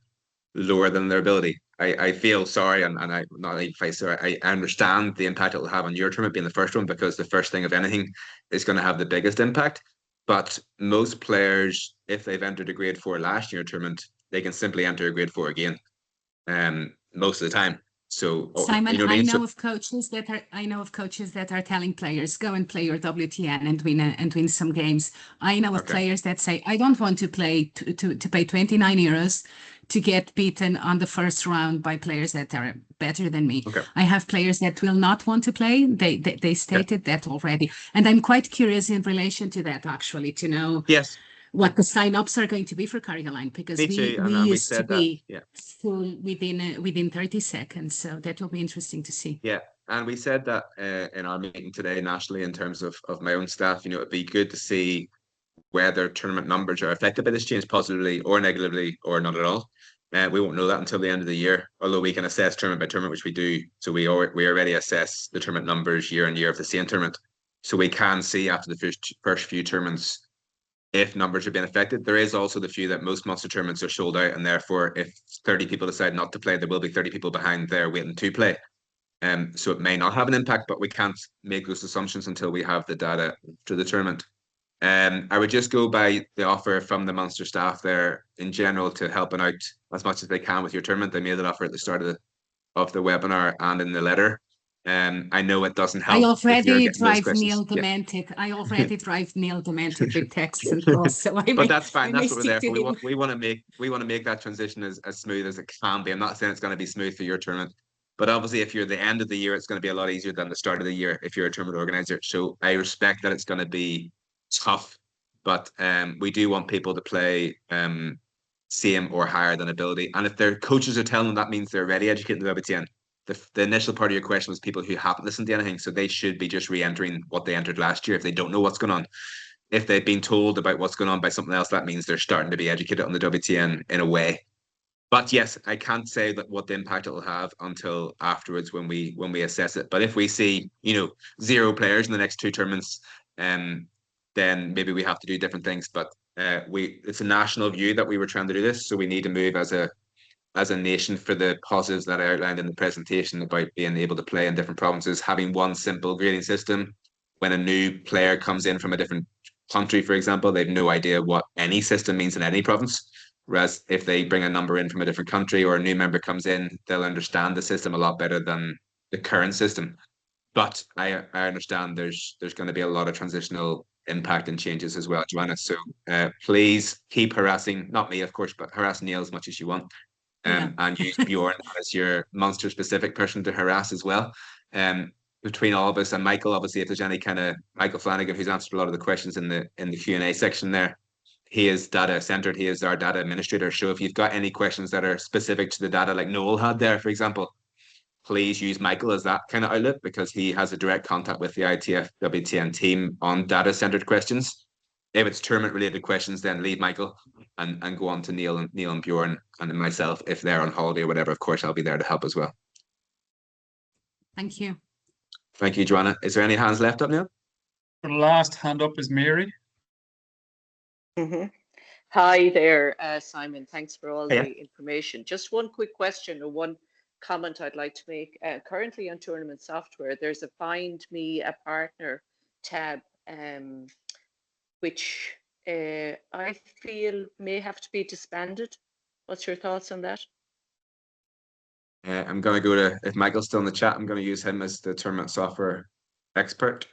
lower than their ability. I feel sorry, and I not even feel sorry. I understand the impact it will have on your tournament being the first one, because the first thing of anything is going to have the biggest impact. But most players, if they've entered a grade 4 last year tournament, they can simply enter a grade 4 again, most of the time. So Simon, you know what I mean? I know of coaches that are telling players, go and play your WTN and win some games. I know of players that say, I don't want to play to pay 29 euros to get beaten on the first round by players that are better than me. I have players that will not want to play. They stated that already. And I'm quite curious in relation to that, actually, to know what the sign-ups are going to be for Carrigaline, because we used to be full within 30 seconds. So that will be interesting to see. Yeah. And we said that in our meeting today nationally, in terms of my own staff, it'd be good to see whether tournament numbers are affected by this change positively or negatively or not at all. We won't know that until the end of the year, although we can assess tournament by tournament, which we do. So we already assess the tournament numbers year on year of the same tournament. So we can see after the first few tournaments if numbers are being affected. There is also the view that most Munster tournaments are sold out, and therefore if 30 people decide not to play, there will be 30 people behind there waiting to play. So it may not have an impact, but we can't make those assumptions until we have the data to the tournament. I would just go by the offer from the Munster staff there in general to helping out as much as they can with your tournament. They made an offer at the start of the webinar and in the letter. I know it doesn't I help if you're already getting those drive questions. Neil Yeah. demented. I already drive Neil demented with texts and calls. So But that's fine. That's what we're there for. We want to make that transition as smooth as it can be. I'm not saying it's going to be smooth for your tournament, but obviously if you're the end of the year, it's going to be a lot easier than the start of the year if you're a tournament organizer. So I respect that it's going to be tough, but we do want people to play same or higher than ability. And if their coaches are telling them that means they're already educated in the WTN. The initial part of your question was people who haven't listened to anything, so they should be just re-entering what they entered last year if they don't know what's going on. If they've been told about what's going on by something else, that means they're starting to be educated on the WTN in a way. But yes, I can't say that what the impact it will have until afterwards when we assess it. But if we see 0 players in the next 2 tournaments, then maybe we have to do different things. But it's a national view that we were trying to do this, so we need to move as a nation for the positives that I outlined in the presentation about being able to play in different provinces, having one simple grading system. When a new player comes in from a different country, for example, they have no idea what any system means in any province. Whereas if they bring a number in from a different country or a new member comes in, they'll understand the system a lot better than the current system. But I understand there's going to be a lot of transitional impact and changes as well, Joanna. So please keep harassing, not me, of course, but harass Neil as much as you want. And use Bjorn as your Munster specific person to harass as well. Between all of us and Michael, obviously, if there's any kind of Michael Flanagan, who's answered a lot of the questions in the Q&A section there, he is data centered. He is our data administrator. So if you've got any questions that are specific to the data, like Noel had there, for example, please use Michael as that kind of outlet because he has a direct contact with the ITF WTN team on data centered questions. If it's tournament related questions, then leave Michael and go on to Neil and Bjorn and myself. If they're on holiday or whatever, of course, I'll be there to help as well. Thank you. Thank you, Joanna. Is there any hands left up, Neil? The last hand up is Mary. Hi there, Simon. Thanks for all Hiya. the information. Just one quick question or one comment I'd like to make. Currently on tournament software, there's a Find Me a Partner tab, which I feel may have to be disbanded. What's your thoughts on that? I'm going to go to, if Michael's still in the chat, I'm going to use him as the tournament software expert.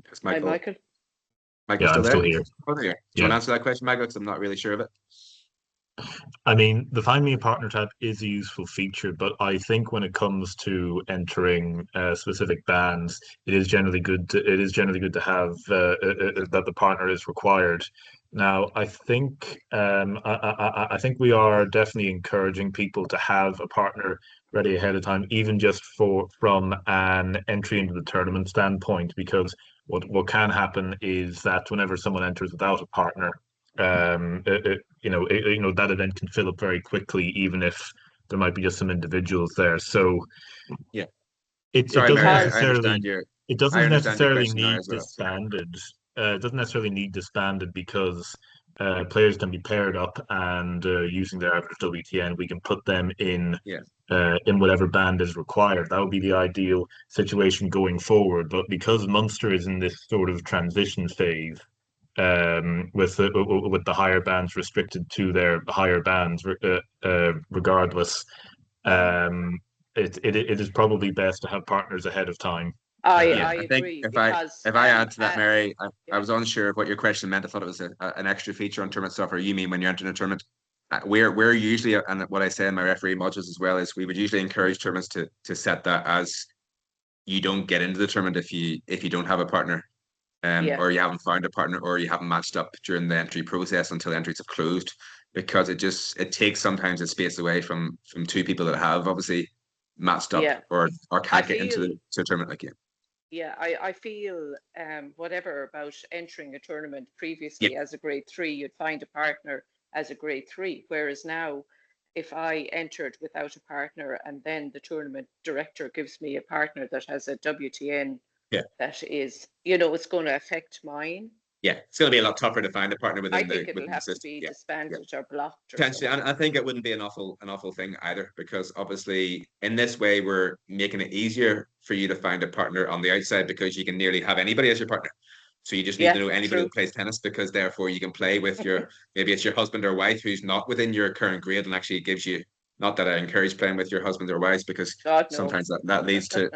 Is Michael? Hi, Michael. Michael's Yeah, still I'm there? still here. Oh, there you are. Do you want to answer that question, Michael? Because I'm not really sure of it. I mean, the Find Me a Partner tab is a useful feature, but I think when it comes to entering specific bands, it is generally good to have that the partner is required. Now, I think I think we are definitely encouraging people to have a partner ready ahead of time, even just from an entry into the tournament standpoint, because what can happen is that whenever someone enters without a partner, that event can fill up very quickly, even if there might be just some individuals there. So yeah, it doesn't necessarily need disbanded. It doesn't necessarily need disbanded because players can be paired up and using their average WTN, we can put them in whatever band is required. That would be the ideal situation going forward. But because Munster is in this sort of transition phase, with the higher bands restricted to their higher bands, regardless, it is probably best to have partners ahead of time. I agree. If I add to that, Mary, I was unsure of what your question meant. I thought it was an extra feature on tournament software. You mean when you're entering a tournament? We're usually, and what I say in my referee modules as well, is we would usually encourage tournaments to set that as you don't get into the tournament if you don't have a partner. Or you haven't found a partner, or you haven't matched up during the entry process until entries have closed, because it takes sometimes a space away from 2 people that have obviously matched up or can't get into the tournament like you. Yeah, I feel whatever about entering a tournament previously as a grade 3, you'd find a partner as a grade 3, whereas now if I entered without a partner and then the tournament director gives me a partner that has a WTN that is, it's going to affect mine. Yeah, it's going to be a lot tougher to find a partner within the. I think it'll have to be disbanded or blocked. Potentially, and I think it wouldn't be an awful thing either, because obviously in this way we're making it easier for you to find a partner on the outside, because you can nearly have anybody as your partner. So you just need to know anybody who plays tennis, because therefore you can play with maybe it's your husband or wife who's not within your current grade and actually gives you Not that I encourage playing with your husband or wives, because sometimes that leads to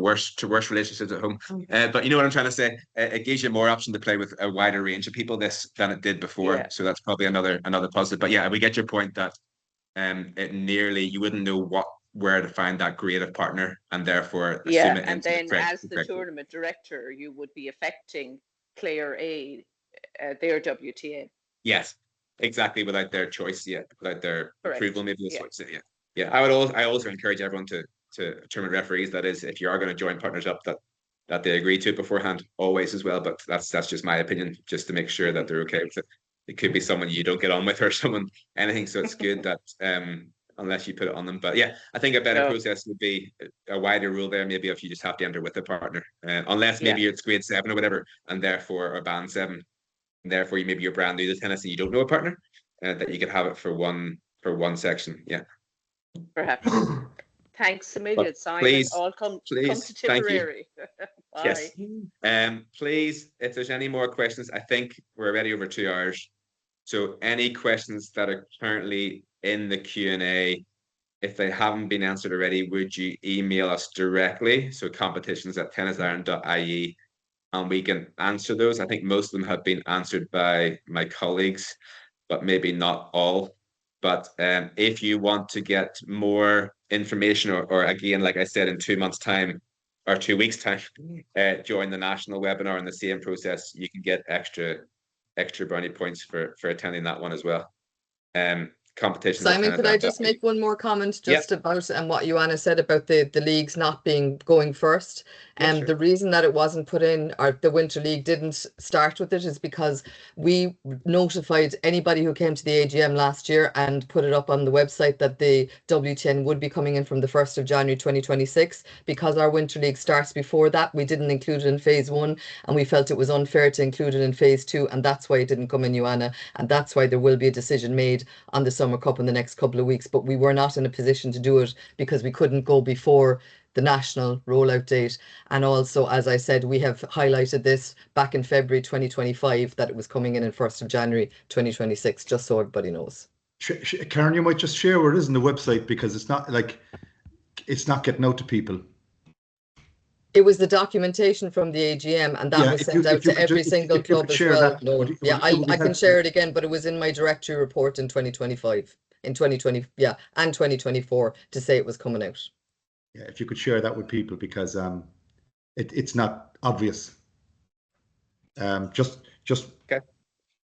worse relationships at home. But you know what I'm trying to say. It gives you more option to play with a wider range of people than it did before. So that's probably another positive. But yeah, we get your point that you wouldn't know where to find that creative partner, and therefore assume it and into then the as the tournament director, you would be affecting player A, their WTN. Yes, exactly, without their choice, without their approval, maybe. I also encourage everyone to tournament referees, that is, if you are going to join partners up, that they agree to it beforehand, always as well. But that's just my opinion, just to make sure that they're okay with it. It could be someone you don't get on with, or anything. So it's good that unless you put it on them. But yeah, I think a better process would be a wider rule there. Maybe if you just have to enter with a partner, unless maybe it's grade 7 or whatever, and therefore, or band 7, and therefore you're brand new to tennis and you don't know a partner, that you could have it for one section. Yeah. Perhaps. Thanks a million, Simon. Please, all come to Tipperary. Yes. Please, if there's any more questions, I think we're already over 2 hours. So any questions that are currently in the Q&A, if they haven't been answered already, would you email us directly? So competitions@tennisireland.ie, and we can answer those. I think most of them have been answered by my colleagues, but maybe not all. But if you want to get more information, or again, like I said, in 2 months' time or 2 weeks' time, join the national webinar in the same process, you can get extra brownie points for attending that one as well. Competition. Simon, could I just make one more comment about what Joanna said about the leagues not going first? And the reason that it wasn't put in, or the Winter League didn't start with it, is because we notified anybody who came to the AGM last year and put it up on the website that the WTN would be coming in from the 1st of January 2026. Because our Winter League starts before that, we didn't include it in phase 1, and we felt it was unfair to include it in phase 2, and that's why it didn't come in, Joanna, and that's why there will be a decision made on the Summer Cup in the next couple of weeks. But we were not in a position to do it because we couldn't go before the national rollout date. And also, as I said, we have highlighted this back in February 2025 that it was coming in 1st of January 2026, just so everybody knows. Karen, you might just share where it is on the website, because it's not getting out to people. It was the documentation from the AGM, and that was sent out to every single club as well. I can share it again, but it was in my directory report in 2025, in 2020, and 2024, to say it was coming out. Yeah, if you could share that with people, because it's not obvious. Just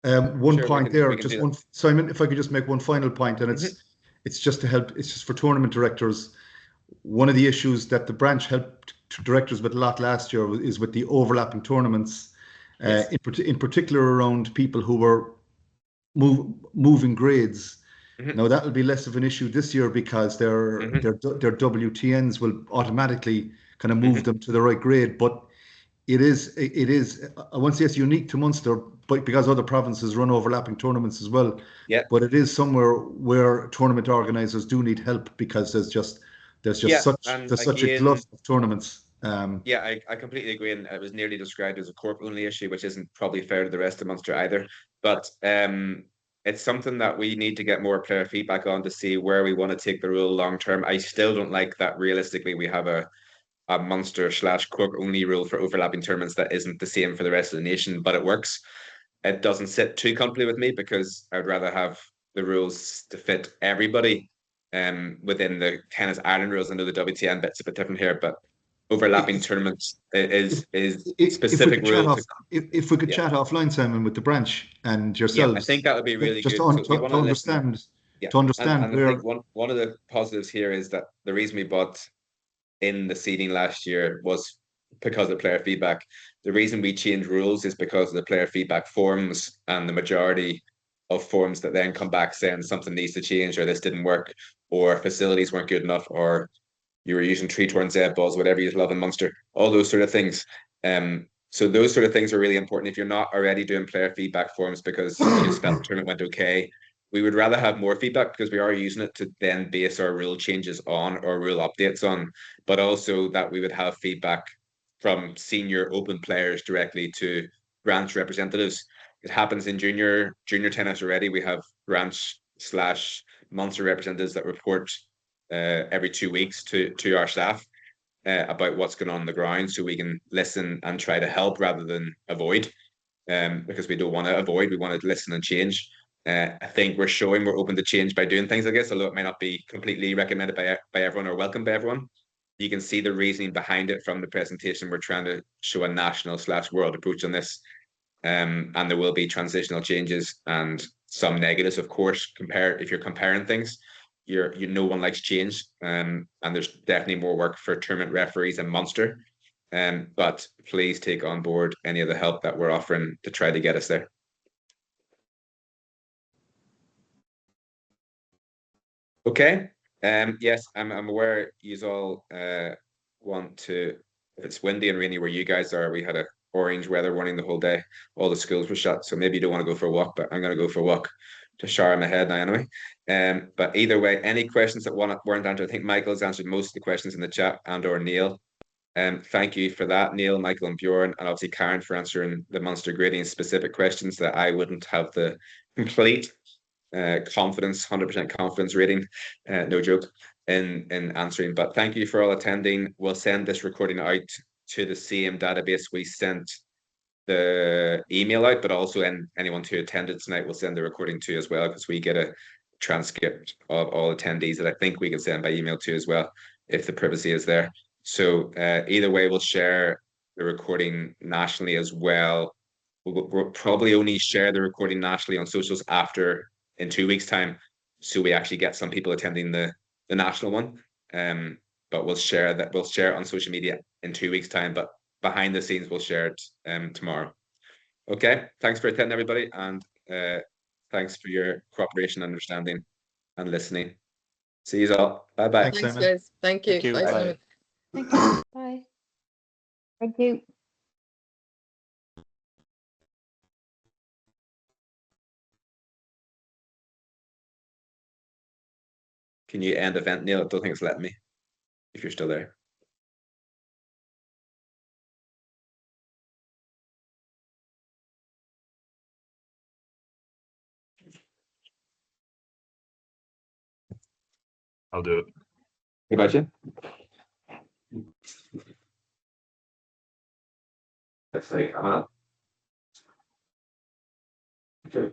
one point there. Just one, Simon, if I could just make one final point, and it's just to help. It's just for tournament directors. One of the issues that the branch helped directors with a lot last year is with the overlapping tournaments, in particular around people who were moving grades. Now that'll be less of an issue this year, because their WTNs will automatically kind of move them to the right grade. But it is I won't say it's unique to Munster, but because other provinces run overlapping tournaments as well. Yeah. But it is somewhere where tournament organisers do need help, because there's such a glut of tournaments. I completely agree, and it was nearly described as a Cork only issue, which isn't probably fair to the rest of Munster either. But it's something that we need to get more player feedback on to see where we want to take the rule long term. I still don't like that realistically we have a Munster/Cork only rule for overlapping tournaments that isn't the same for the rest of the nation, but it works. It doesn't sit too comfortably with me, because I'd rather have the rules to fit everybody within the Tennis Ireland rules. I know the WTN bit's a bit different here, but overlapping tournaments is specific rules. If we could chat offline, Simon, with the branch and yourselves. I think that would be really good. To understand where. I think one of the positives here is that the reason we bought in the seeding last year was because of player feedback. The reason we changed rules is because of the player feedback forums, and the majority of forums that then come back saying something needs to change, or this didn't work, or facilities weren't good enough, or you were using 3-turn Z balls, whatever you love in Munster, all those sort of things. So those sort of things are really important. If you're not already doing player feedback forums because you just felt the tournament went okay, we would rather have more feedback, because we are using it to then base our rule changes on, or rule updates on, but also that we would have feedback from senior open players directly to branch representatives. It happens in junior tennis already. We have branch / Munster representatives that report every 2 weeks to our staff about what's going on the ground, so we can listen and try to help rather than avoid. Because we don't want to avoid, we want to listen and change. I think we're showing we're open to change by doing things, I guess, although it might not be completely recommended by everyone or welcomed by everyone. You can see the reasoning behind it from the presentation. We're trying to show a national/world approach on this. And there will be transitional changes and some negatives, of course. If you're comparing things, no one likes change. And there's definitely more work for tournament referees and Munster. But please take on board any of the help that we're offering to try to get us there. Okay. Yes, I'm aware you all want to. If it's windy and rainy where you guys are, we had a orange weather warning the whole day. All the schools were shut, so maybe you don't want to go for a walk, but I'm going to go for a walk to shower my head now anyway. But either way, any questions that weren't answered, I think Michael's answered most of the questions in the chat, and/or Neil. Thank you for that, Neil, Michael, and Bjorn, and obviously Karen for answering the Munster grading specific questions that I wouldn't have the complete confidence, 100% confidence rating, no joke, in answering. But thank you for all attending. We'll send this recording out to the same database we sent the email out, but also anyone who attended tonight will send the recording to as well, because we get a transcript of all attendees that I think we can send by email to as well, if the privacy is there. So either way, we'll share the recording nationally as well. We'll probably only share the recording nationally on socials in 2 weeks' time, so we actually get some people attending the national one. But we'll share it on social media in 2 weeks' time. But behind the scenes, we'll share it tomorrow. Okay, thanks for attending, everybody, and thanks for your cooperation, understanding, and listening. See you all. Bye bye. Thanks, guys. Thank you. Thank you. Bye, Bye. Simon. Thank you. Bye. Thank you. Can you end event, Neil? I don't think it's letting me, if you're still there. I'll do it. What about you? Let's say, okay.